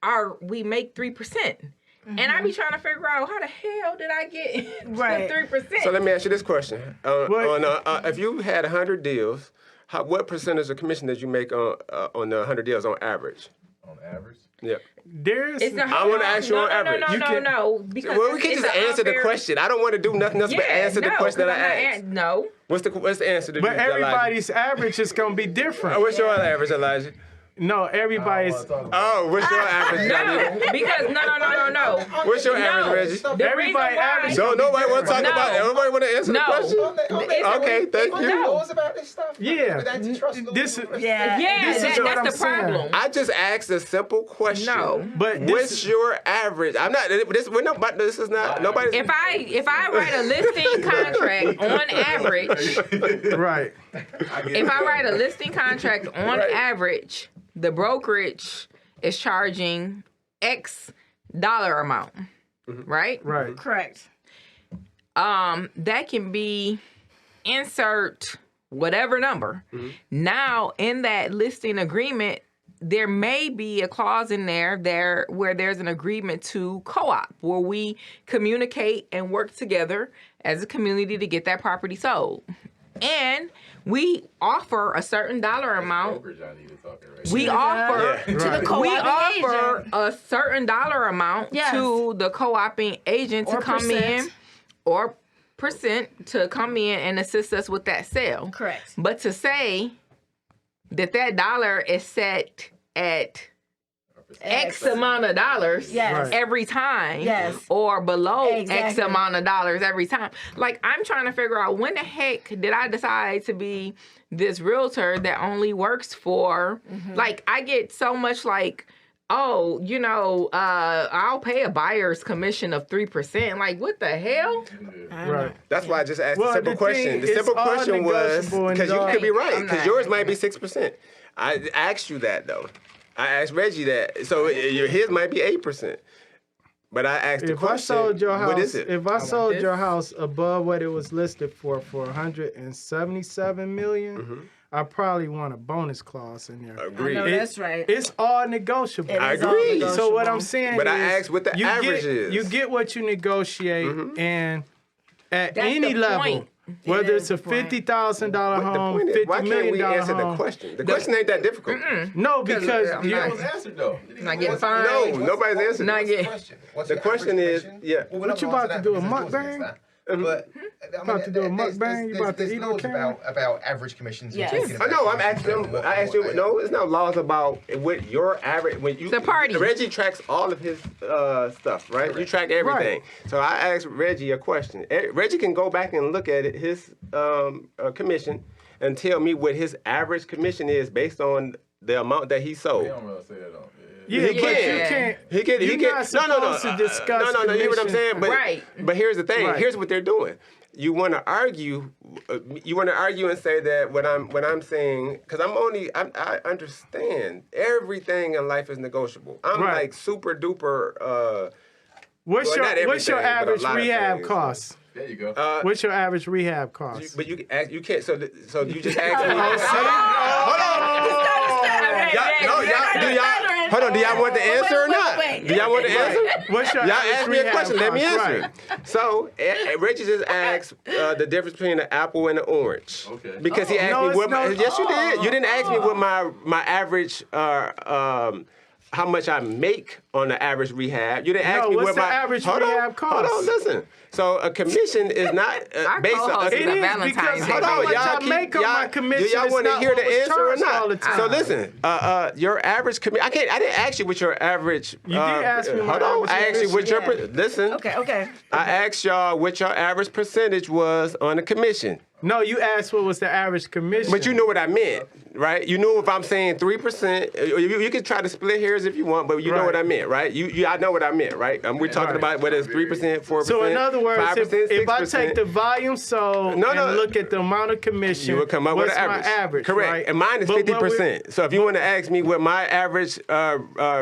3%. And I be trying to figure out how the hell did I get Right. 3%? So let me ask you this question: What? if you had 100 deals, what percentage of commission did you make on the 100 deals on average? On average. Yeah. There's. I wanna ask you on average. No, because Well, we can't it's just an answer the unfair- question. I don't want to do nothing else but answer the question that I asked. No. What's the answer to But Elijah? everybody's average is gonna be different. What's your average, Elijah? No, everybody's. What's your average, Jonnita? No, because no. What's your No. average, Reggie? The Everybody reason why- average. So nobody want to talk No. about it. Everybody want to answer No. the question? Okay, thank you. Laws about this stuff. Yeah. With antitrust laws This and all is- the rest of it. Yeah. Yeah, This is what I'm that's the saying. problem. I just asked a simple question. No. But What's your average? I'm not. This is not. Nobody's. If I write a listing contract on average, right. if I write a listing contract on Right. average, the brokerage is charging X dollar amount, right? Right. Correct. That can be insert whatever number. Now in that listing agreement, there may be a clause in there where there's an agreement to co-op, where we communicate and work together as a community to get that property sold. And we offer a certain dollar amount. We offer Yeah. To the Right. co-oping we offer agent. a certain dollar amount Yes. to the co-oping agent to Or come percent. in, or percent to come in and assist us with that sale. Correct. But to say that dollar is set at X amount of dollars Yes. Right. every time, Yes. or below X Exactly. amount of dollars every time. Like, I'm trying to figure out, when the heck did I decide to be this realtor that only works for, like, I get so much like, oh, I'll pay a buyer's commission of 3%. Like, what the hell? Right. That's why I just asked Well, a simple the question. thing The is simple all question was negotiable and because you all- could be right I'm because not- yours might be 6%. I asked you that though. I asked Reggie that, so his might be 8%. But I asked the If I question, sold your house, what is it? if I sold this. your house above what it was listed for 177 million, Mm-hmm. I probably want a bonus clause in there. Agreed. No, that's right. It's all negotiable. It I is all agree. So what negotiable. I'm saying But is, I asked what the you average get, is. You get what you negotiate, and at That's any the level, point. whether it's a is the point. $50,000 But the home, point is, why $50 can't we million answer the home. question? The question ain't that difficult. No, because I'm you, not- That was answered though. Not getting fined. No, nobody's answering. Not it. getting. What's The your question average is, commission? yeah. Well, we're What not you gonna about to answer do, that a because there's laws mukbang? against that. But About to do a mukbang? You about to eat on laws camera? about average commissions. and Yes. talking I about know. I'm commissions asking and them. what- I asked you. what- No, it's not laws about what your average. When you It's a party. Reggie tracks all of his stuff, right? You track everything. So I asked Reggie a question. Reggie can go back and look at it, his commission, and tell me what his average commission is based on the amount that he sold. They don't really say that on. yeah, He but you can. can't. He can. He You're can. not No. supposed to discuss No. You hear what I'm commission. saying? But, Right. But here's the thing. Right. Here's what they're doing. You want to argue. You want to argue and say that what I'm saying, because I understand everything in life is negotiable. I'm Right. like super duper. What's Well, not your everything, but a average lot of rehab things. cost? There you go. What's your average rehab cost? But you can't. So you just asked me. Oh, Hold on. Do y'all want the answer or Wait, not? wait. Do y'all want the answer? What's your Y'all average asked me a rehab question. Let me cost? answer Right. it. So, Reggie just asked the difference between an apple and an orange. Okay. Because he asked No, me it's what my, no- yes, you did. You didn't ask me what my average how much I make on the average rehab. You didn't ask me what's what the my average hold rehab on, cost? Hold on, listen. So a commission is not Our based on. co-host is It a is Valentine's because Day Hold how on, much baby. I make on my commission Do y'all is want to not hear what the was answer or charged all the not? time. So listen, your average commission. I didn't ask you what your average. You did ask me my Hold on. average I asked you what your. commission. Listen. Okay. I asked y'all what your average percentage was on the commission. No, you asked what was the average commission. But you know what I meant, right? You know if I'm saying 3%, you can try to split hairs if you want, but you know Right. what I meant, right? I know what I meant, right? We're talking Right. about whether it's 3%, 4%, So in other words, 5%, if I 6%. take the volume sold No. and look at the amount of commission, You would come up with what's an average. my average? Correct. Right? And mine is But what 50%. So if you want to ask me what my average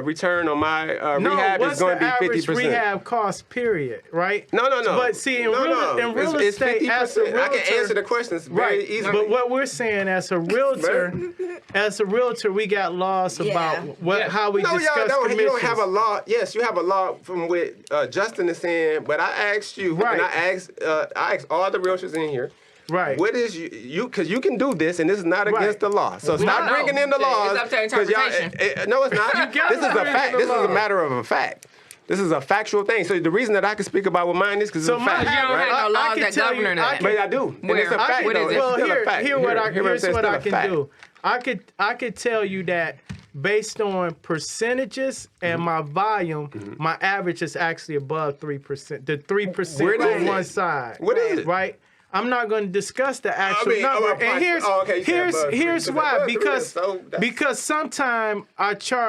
return on my rehab what's is going the to be average 50%. rehab cost, period, right? No. But see, in No. real It's estate, as a 50%. I realtor, can answer the questions very right. easily. But what we're saying as a realtor, we got laws about how we No, y'all discuss don't. commissions. You don't have a law. Yes, you have a law from what Justin is saying. But I asked you, Right. and I asked all the realtors in here. Right. What is you? Because you can do this, and this is not Right. against the law. So stop No. bringing in the It's laws. up to 'cause y'all- interpretation. no, it's not. gotta This is a bring in fact. the This is law. a matter of a fact. This is a factual thing. So the reason that I can speak about what mine is because So it's a fact, my You don't right? have no I laws can that tell govern you- that. But I do. And it's a Where? fact. What though. is it? It's Well, still a fact. here's what I Here's can do. I could tell you that based on percentages and my volume, my average is actually above 3%. The 3% Where is on it? one side. What is it? Right? I'm not going to discuss the actual number. And here's why. Because sometimes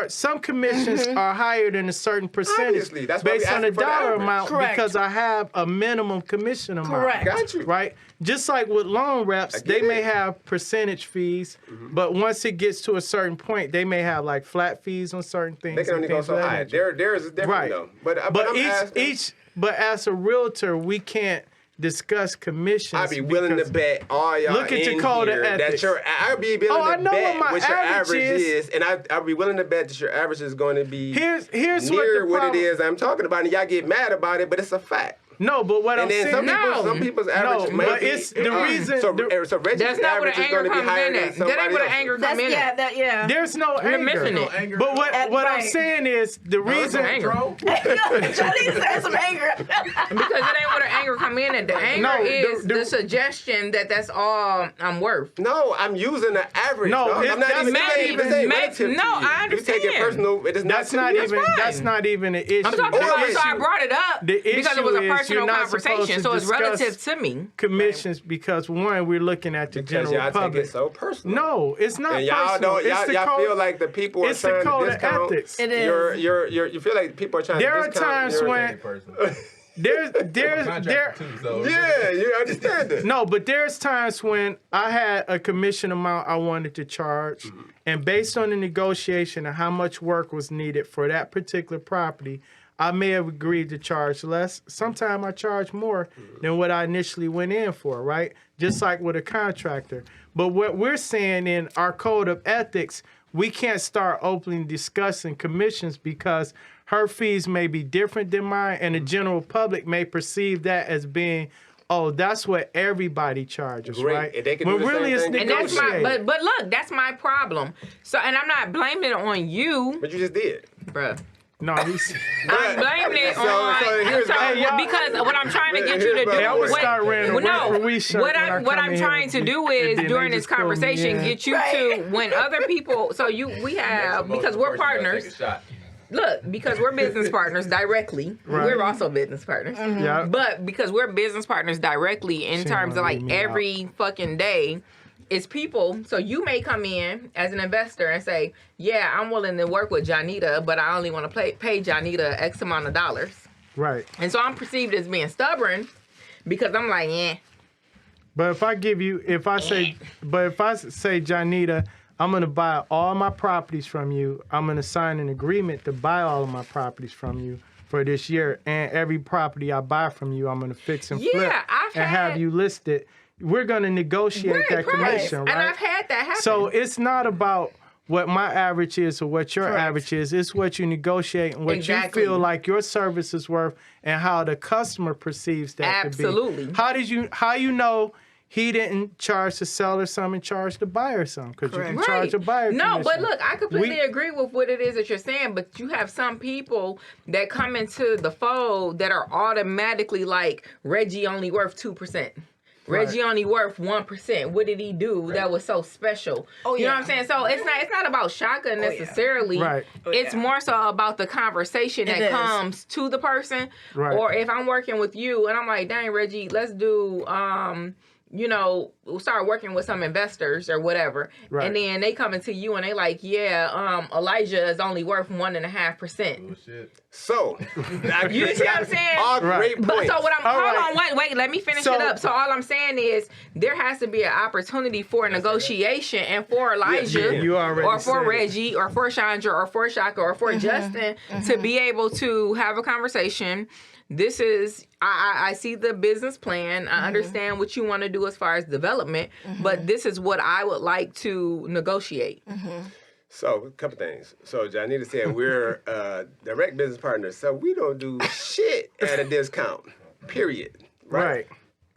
some commissions are higher than a certain percentage Obviously, that's why we based on a asking for the dollar average. amount Correct. because I have a minimum commission amount. Correct. Got you. Right? Just like with loan reps, get they it. may have percentage fees, but once it gets to a certain point, they may have like flat fees on certain things. They can and only go things so of that high. nature. Theirs is different Right. though. But I'm asking. But as a realtor, we can't discuss commissions. I'd be willing to because- bet all y'all Look at your in code of here that ethics. I'd be willing I to know bet what my what your average average is. and I'd be willing to bet that your average is going to be Here's near what what the it is I'm talking about, and y'all get mad about it, but it's a fact. No, but what And I'm then saying. some people's average No, may but be. it's the reason- So the- Reggie's That's not where average the is going anger to be comes higher in than at. That ain't somebody where the else's. anger That's comes in at. There's no You're anger. missing it. Anger. But what I'm Right. saying is the reason. anger. Jonnita has some anger. Because it ain't where the anger come in at. The anger No, is the- the suggestion that that's all I'm worth. No, I'm using the average. No, dog. it's- I'm not that's even not saying even- this ain't may- relative to no, you. I You take it understand. personal. It is That's not not to me. even. That's not even an issue. I'm talking The about so I issue- brought it up the because it was a issue is personal you're not supposed conversation, to so it's discuss relative to me. commissions because one, we're looking at the Because general y'all take public. it so personal. No, it's not And y'all personal. don't. It's Y'all, the y'all code. feel like the people are It's the trying code to of discount. ethics. It is. You feel like people are trying There to are discount. times your- when there. Contract too, so Yeah, you understand it. No, but there's times when I had a commission amount I wanted to charge, and based on the negotiation of how much work was needed for that particular property, I may have agreed to charge less. Sometimes I charge more than what I initially went in for, right? Just like with a contractor. But what we're saying in our code of ethics, we can't start openly discussing commissions because her fees may be different than mine, and the general public may perceive that as being, oh, that's what everybody charges, Great. right? If they can When do the really same it's thing, And that's my negotiated. but look, that's my problem. So and I'm not blaming it on you, But you just did. bruh. No, he's. I'm blaming it So on here's my- because what I'm trying to get you to do. Hey, I would start wearing a no, Where We shirt what when I what come I'm in trying here, to do and is then during they this just pull me conversation in. get you to when other people. So we have because we're partners. Look, because we're business partners directly. Right. We're also business partners. Yeah. But because we're business partners directly in She terms of gonna like leave me every fucking day, it's people. So you may come in as an investor and say, yeah, I'm willing to work with Jonnita, but I only want to pay Jonnita X amount of dollars. Right. And so I'm perceived as being stubborn because I'm like, yeah. But if I say, Jonnita, I'm going to buy all my properties from you. I'm going to sign an agreement to buy all of my properties from you for this year. And every property I buy from you, I'm going to fix and flip I've and have had- you listed. We're going to negotiate that commission, right? And I've had that happen. So it's not about what my average is or what your Correct. average is. It's what you negotiate and what Exactly. you feel like your service is worth and how the customer perceives that to Absolutely. be. How you know he didn't charge the seller some and charge the buyer some because you can Correct. charge a buyer No, but commission. look, I completely agree with what it is that you're saying, but you have some people that come into the fold that are automatically like, Reggie only worth 2%. Reggie only worth 1%. What did he do that was so special? Oh, You know yeah. what I'm saying? So it's not about shotgun necessarily. Right. It's more so about the conversation that is. comes to the person. Right. Or if I'm working with you and I'm like, dang, Reggie, let's do we'll start working with some investors or whatever. Right. And then they come into you and they like, Elijah is only worth 1.5%. Bullshit. So, You see what I'm saying? All Right. great But points. so what I'm All hold right. on, wait, let me finish So- it up. So all I'm saying is there has to be an opportunity for negotiation and for Elijah You already or for said it. Reggie or for Chandra or for Shaka or for Justin to be able to have a conversation. This is I see the business plan. I understand what you want to do as far as development, but this is what I would like to negotiate. So, a couple things. So, Jonnita said we're direct business partners, so we don't do shit at a discount. Period. Right.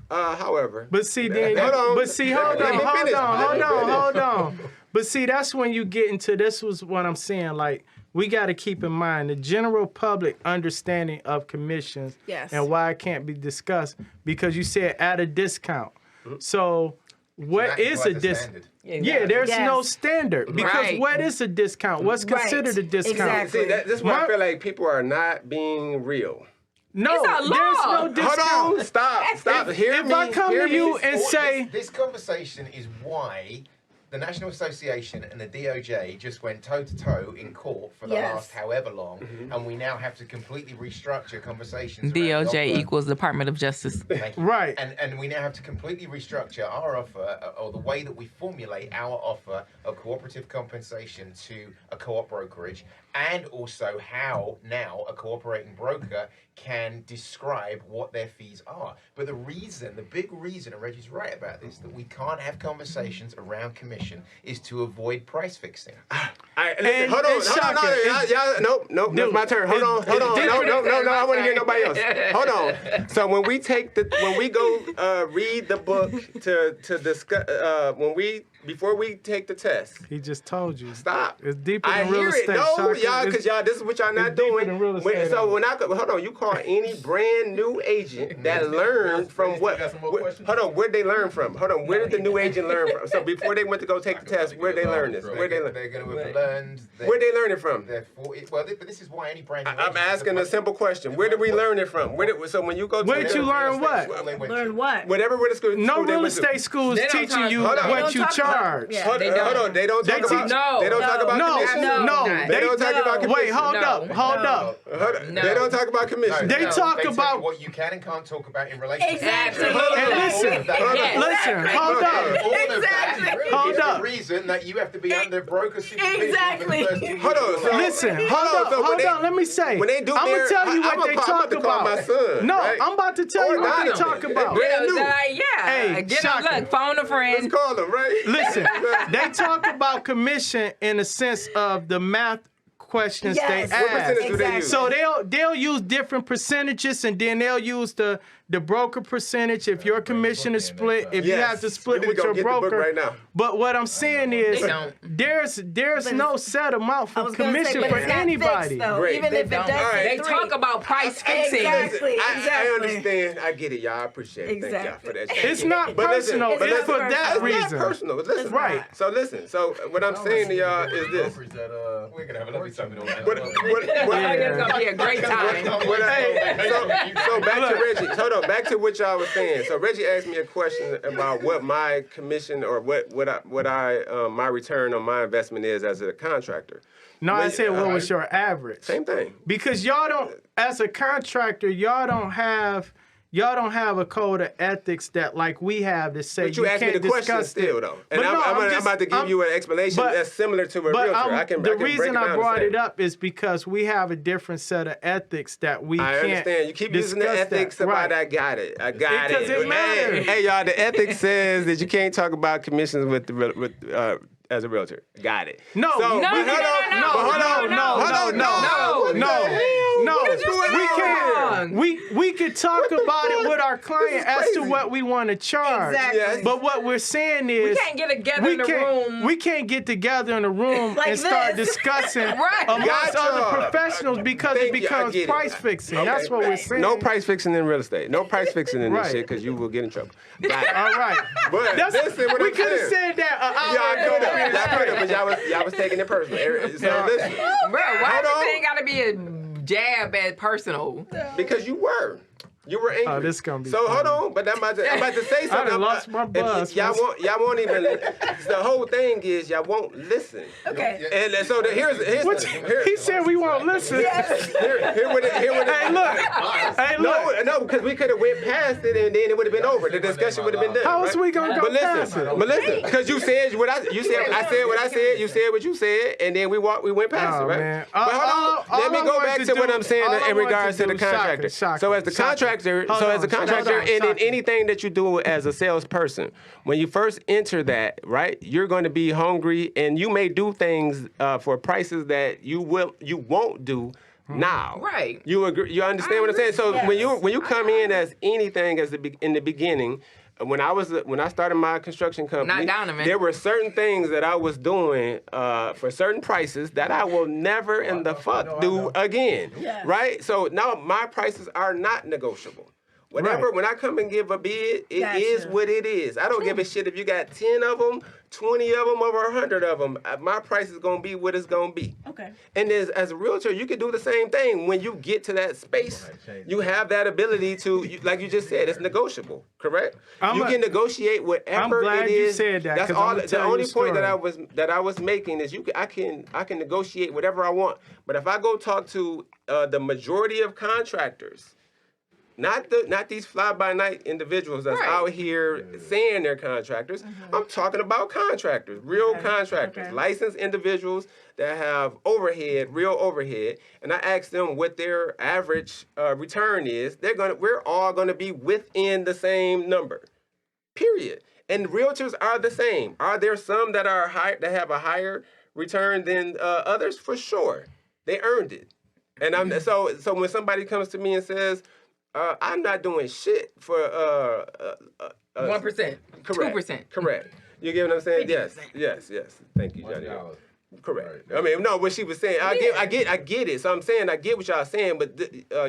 However, But see, then, Hold on. but see, hold Let on, me hold finish. on, Let hold me on, finish. hold on. But see, that's when you get into this was what I'm saying. Like, we got to keep in mind the general public understanding of commissions Yes. and why it can't be discussed because you said at a discount. So, what That is is like a the discount? standard. Yeah, there's Yes. no standard because Right. what is a discount? What's Right. considered a discount? Exactly. see, this is why My- I feel like people are not being real. No, It's a there's law. no discount. Hold on, stop. Hear If me. I come hear to you me. and say, This conversation is why the National Association and the DOJ just went toe-to-toe in court for the Yes. last however long, and we now have to completely restructure conversations. around DOJ the offer. equals Department of Justice. Thank you. Right. And we now have to completely restructure our offer or the way that we formulate our offer of cooperative compensation to a co-op brokerage, and also how now a cooperating broker can describe what their fees are. But the big reason, and Reggie's right about this, that we can't have conversations around commission is to avoid price fixing. All right, listen, And- hold on, and hold on, Shaka, nope, Dude, it's my turn. Hold on, it's no, I want to hear nobody else. Hold on. So when we go read the book to discuss, before we take the test, he just told you. stop. It's deeper I than real hear it. estate. No, Shaka. y'all, because It's- y'all, this is what y'all not it's deeper doing. than real estate, So ain't when hold on, you call any brand new agent that learned from Reggie, what? you got some more questions? Hold on, where'd they learn from? Hold on, where did the new agent learn from? So before they went to go take the test, where'd they learn this? Where'd they learn? They're going to have learned. Where'd they learn it from? But this is why any brand new I'm agent- asking a simple question. Where did we learn it from? So when you go to Where'd you learn what? Learn what? Whatever real estate No school they real went to. estate schools They don't teaching talk- you Hold on. what They don't you talk about- charge. yeah. Hold They on, don't. they don't They talk teach- about. No. They don't talk about No, commission. no, They don't talk about commission. Wait, hold up, hold No. up. Hold on. No. They don't talk about commission. They talk tell you about- what you can and can't talk about in relation. Exactly. And listen, Yes. listen, hold up. Exactly. Hold up. The reason that you have to be under broker supervision Exactly. for the first 2 years. Hold on, so- Listen, Hold hold on, up, so when hold they- on. Let me say. when they do I'm their- gonna tell you I'm what they about talk to call my about. son, No, right? I'm about to tell Or you what they not talk him. about. Brand new. Hey, Get them, Shaka. look, phone a Let's friend. call them, right? Listen, they talk about commission in the sense of the math questions Yes. they What ask. percentage do they use? So they'll use different percentages, and then they'll use the broker percentage if your commission is split. If you Yes. have to split You with need to your go get the book broker. right now. But what I'm saying is, They don't. there's no set amount I for was gonna say, commission but for it's not anybody. fixed, though. Great. Even They if it don't. does say They 3. talk about price fixing. Exactly. I Exactly. understand. I get it, y'all. I appreciate it. Thank y'all for that. It's not But listen, personal. but It's listen, for that it's reason. not personal. Listen, Right. So listen. So what I'm saying to y'all is this. We're gonna have a lovely time with all that. What, It's gonna be a great time. So back to Reggie. Hold on. Back to what y'all was saying. So Reggie asked me a question about what my commission or my return on my investment is as a contractor. No, I said what was your average? Same thing. Because y'all don't, as a contractor, y'all don't have a code of ethics that like we have that say But you asked me can't the question discuss still, it. though. But And no, I'm about to give you an explanation but- that's similar to a But realtor. I can the break reason it down I the brought same. it up is because we have a different set of ethics that we I can't understand. You keep using the discuss ethics that. about Right. I got it. Because it matters. Hey, y'all, the ethics says that you can't talk about commissions as a realtor. Got it. No, So, no, but hold on, no, but hold on, no, hold on, no, What the hell? no, What is going we on can't. here? we could talk about it with our client as to what we want to charge. Exactly. Yes. But what we're saying is We can't get together in the room. We can't get together in a room Like and start this. discussing Right. amongst Gotcha. other professionals because Thank it you. I becomes get it. price fixing. Okay. That's what we're saying. No price fixing in real estate. No price fixing in this Right. shit because you will get in trouble. Got it. All right. But That's, listen, what we I'm could have saying. said that an hour Y'all ago. could have. Y'all could have, but y'all was taking it personal. So listen, Bro, why Hold on. everything gotta be a jab at personal? because you were angry. Oh, this gonna be so. funny. Hold on, but I'm about to say something. done lost my buzz. Y'all won't even. The whole thing is y'all won't listen. Okay. And so here's He said we won't listen. here what it Hey, look. Hey, look. No, because we could have went past it and then it would have been over. The discussion would have been done. How else right? we gonna go But past it? listen, because you said what I said what I said, you said what you said, and then we went past Oh, it, right? man. But hold on, let me go back to what I'm saying in regards to the contractor. So as the contractor, and in anything that you do as a salesperson, when you first enter that, right, you're going to be hungry, and you may do things for prices that you won't do now. Right. You agree? You understand what I'm saying? So when you come in as anything in the beginning. When I started my construction company, Not Donovan. there were certain things that I was doing for certain prices that I will never in the fuck do again. Yes. Right? So now my prices are not negotiable. Whatever, Right. when I come and give a bid, it is Gotcha. what it is. I don't give a shit if you got 10 of them, 20 of them, over 100 of them. My price is going to be what it's going to be. Okay. And as a realtor, you can do the same thing. When you get to that space, you have that ability to, like you just said, it's negotiable, correct? You can negotiate whatever glad it you is. said that, That's 'cause I'ma all. The tell you only a point story. that I was making is I can negotiate whatever I want. But if I go talk to the majority of contractors, not these fly-by-night individuals that's Right. out here saying they're contractors. I'm talking about contractors, real contractors, licensed individuals that have real overhead. And I ask them what their average return is. We're all gonna be within the same number, period. And realtors are the same. Are there some that are high that have a higher return than others? For sure, they earned it. And so when somebody comes to me and says, I'm not doing shit for 1%, correct, 2%. correct. You get what I'm saying? Yes. Thank you, Johnny. Correct. I mean, no, what she was saying, I get it. So I'm saying I get what y'all saying, but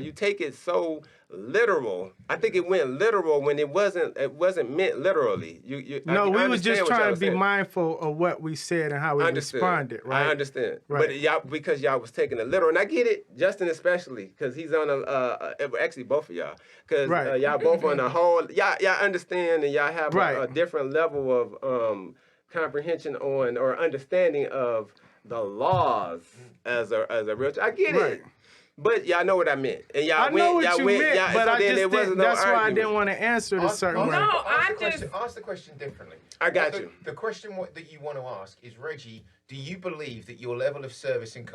you take it so literal. I think it went literal when it wasn't meant literally. No, we was just understand what y'all trying to was be saying. mindful of what we said and how we Understood. responded, right? I understand, Right. but y'all because y'all was taking it literal, and I get it. Justin especially because he's on actually both of y'all because Right. y'all both on the whole. Y'all understand and y'all have Right. a different level of comprehension on or understanding of the laws as a realtor. I get Right. it. But y'all know what I meant, and y'all I know what you meant, but so I then just there wasn't didn't. no That's why I argument. didn't want to answer the certain way. No, I'm just- Ask the question differently. I got you. The question that you want to ask is, Reggie, do you believe that your level of service and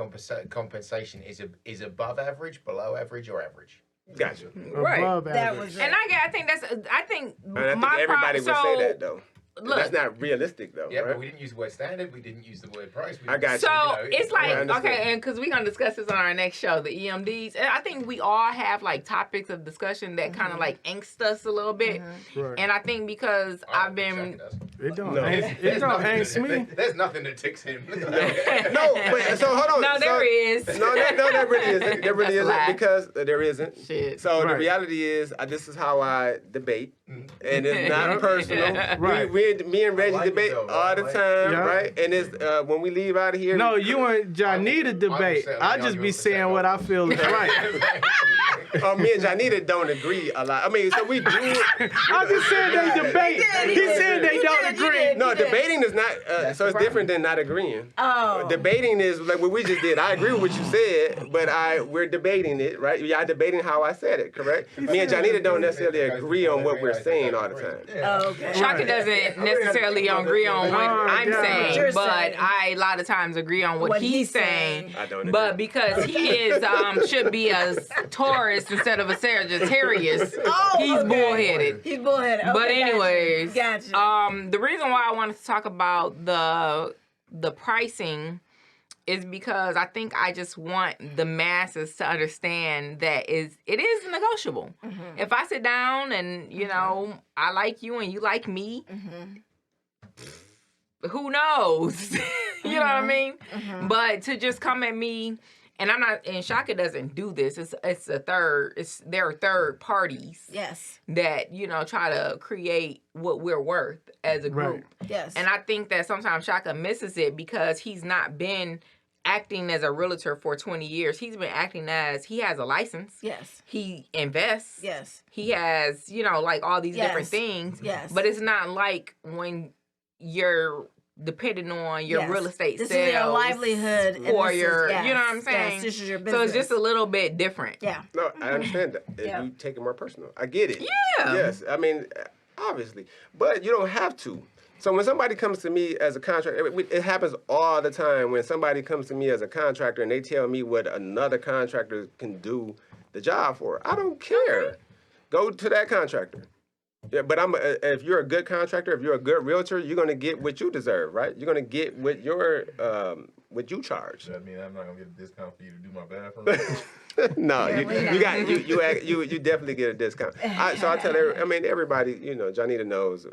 compensation is above average, below average, or average? Got you. Right. Above That average. was it. And I think And I think my everybody would say that so though. look. That's not realistic though, Yeah, right? but we didn't use the word standard. We didn't use the word price. I got you. So it's Yeah, I like, understand. okay, and because we're going to discuss this on our next show, the EMDs. And I think we all have like topics of discussion that kind of like angst us a little bit. Right. And I think because I've been. It don't. No. It don't angst me. There's nothing that ticks him. No, but so hold on. No, there is. No, that really isn't. There really That's a isn't lie. because there isn't. Shit. So the Right. reality is, this is how I debate, and it's not personal. Right. Me and Reggie like it debate though, all the right? time, Yeah. right? And it's when we leave out of here. No, you and Jonnita debate. I just be saying what I feel is right. Me and Jonnita don't agree a lot. I mean, so we do. I just said they debate. He said they don't agree. No, debating is not. So it's different than not agreeing. Oh. Debating is like what we just did. I agree with what you said, but we're debating it, right? Y'all debating how I said it, correct? Me and Jonnita don't necessarily agree on what we're saying all the time. Oh, okay. Shaka doesn't necessarily agree on what I'm yeah. saying, You're but saying. I a lot of times agree on what he's saying. I don't agree. But because he is should be a Taurus instead of a Sagittarius, Oh, he's okay. bullheaded. He's bullheaded. Okay, But anyways, gotcha. the reason why I wanted to talk about the pricing is because I think I just want the masses to understand that it is negotiable. Mm-hmm. If I sit down and, you know, I like you and you like me, who knows? You know what I mean? But to just come at me, and I'm not, and Shaka doesn't do this. There are third parties. Yes. That, you know, try to create what we're worth as a group. Right. Yes. And I think that sometimes Shaka misses it because he's not been acting as a realtor for 20 years. He's been acting as, he has a license. Yes. He invests. Yes. He has, you know, like all these different Yes. things. Yes. But it's not like when you're depending on your Yes. real estate This sales is your livelihood. and or this is- your, yes. you know what I'm saying? Yes, this is your business. So it's just a little bit different. Yeah. No, I understand that. Yeah. You take it more personal. I get it. Yeah. Yes. I mean, obviously. But you don't have to. So when somebody comes to me as a contractor, it happens all the time when somebody comes to me as a contractor and they tell me what another contractor can do the job for. I don't care. Go to that contractor. Yeah, but if you're a good contractor, if you're a good realtor, you're gonna get what you deserve, right? You're gonna get what what you charge. I mean, I'm not gonna get a discount for you to do my bathroom. No, you definitely get a discount. So I tell everybody, you know, Jonnita knows.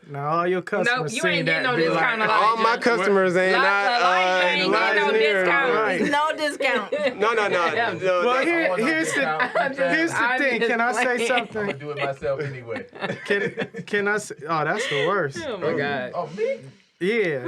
Now all your customers you seen ain't getting that no be discount. like, All my customers ain't Life ain't not. getting no discount. Right. No discount. No. Well, want no here's discount. the thing. Can I say I'm something? gonna do it myself anyway. Can I say? Oh, that's the worst. Oh my God. Oh, me? Yeah,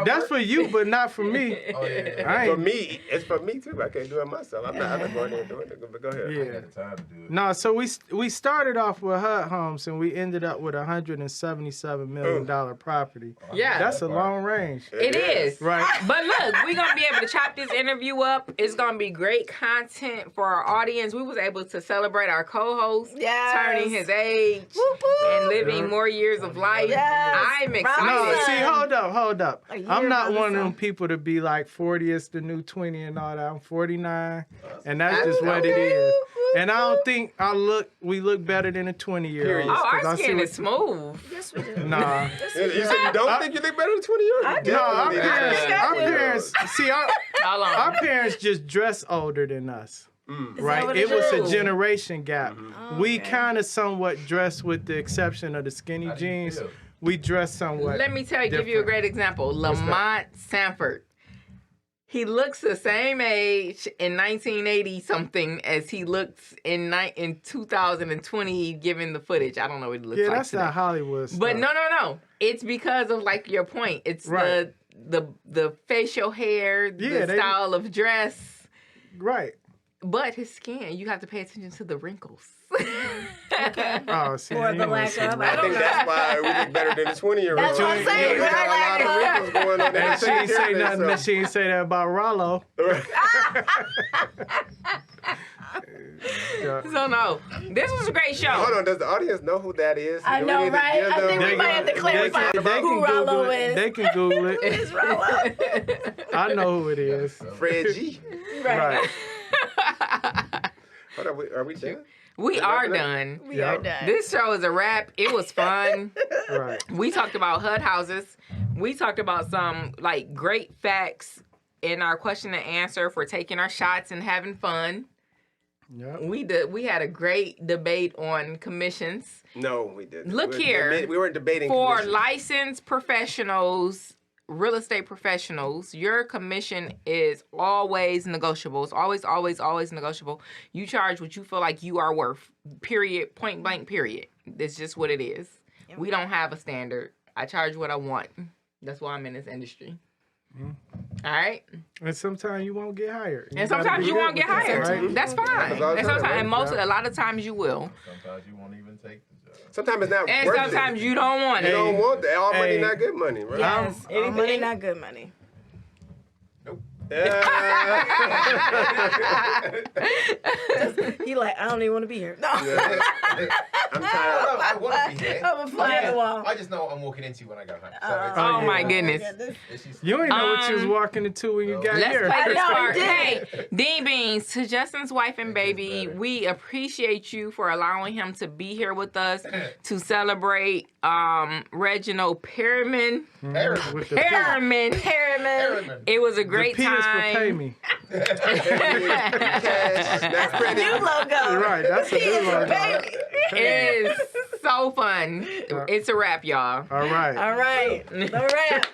that's for you, but not for me. Oh, yeah. I For ain't. me, it's for me too. I can't do it myself. I'm not going there and doing it. But go ahead. I Yeah. ain't got the time to do it. No, so we started off with HUD Homes and we ended up with $177 million property. Yeah. That's a long range, It is. right? But look, we're going to be able to chop this interview up. It's going to be great content for our audience. We was able to celebrate our co-host Yes. turning his age Whoop, whoop. and living more years of life. Yes. I'm Round excited. No, Son. see, hold up. A year I'm not around the one of them sun. people to be like 40 is the new 20 and all that. I'm 49, and that's just what it is. And I don't think we look better than a 20-year-old. Oh, our skin is smooth. Yes, we do. Nah. You said you don't think you look better than 20 years old? No, our Yeah. parents, see, Hold on. our parents just dress older than us. Right, what it it was is? a generation gap. We okay. kind of somewhat dress, with the exception of the skinny How do you jeans. feel? We dress somewhat. Let me give you a different. great example. Lamont Sanford. He looks the same age in 1980 something as he looks in 2020, given the footage. I don't know what he looks Yeah, like that's today. not Hollywood stuff. But no. It's because of like your point. It's Right. the facial hair, Yeah, the style of dress, Right. but his skin. You have to pay attention to the wrinkles. Oh, see, Or you the know lack some- of. I think that's why we look better than the 20-year-old. That's what I'm saying. We got a lot of wrinkles going on there. And she ain't say nothing. She ain't say that about Rollo. Yeah. So no, this was a great show. Hold on, does the audience know who that is? I Do we know, need to right? give I them- think we might have to clarify who Rollo is. They can Google it. It's Rollo. I know who it is. Fred G. Right. Hold on, are we done? We are done. We are done. This show is a wrap. It was fun. Right. We talked about HUD houses. We talked about some like great facts in our question and answer for taking our shots and having fun. Yep. We had a great debate on commissions. No, we didn't. Look We here. we weren't debating For commissions. licensed professionals, real estate professionals, your commission is always negotiable. It's always negotiable. You charge what you feel like you are worth. Period. Point blank. Period. That's just what it is. Yep. We don't have a standard. I charge what I want. That's why I'm in this industry. All right. And sometimes you won't get hired. And gotta sometimes be you good won't get with that, hired. right? That's fine. Happens all the And time, sometimes, and right? a lot of times you will. Sometimes you won't even take the job. Sometimes it's not And worth sometimes it. you don't want You it. don't want that. All money, Hey. not good money, right? Yes. All Anything? money, not good money. Yeah. He like, I don't even want to be here. No. Yeah. I'm No, tired. I want to be here. I'm a fly on the wall. I just know what I'm walking into when I go home. So Oh yeah. my goodness. You ain't know what you was walking into when you got Let's here. play this know, part. you Hey, did. Dean Beans, to Justin's wife and baby, better. we appreciate you for allowing him to be here with us to celebrate Reginald Perryman. With the Perryman. Perryman. It was a the great P's for pay time. me. That's pretty. New logo. Right, that's a P is new for logo. baby. It is so fun. It's a wrap, y'all. All right. All right. The wrap.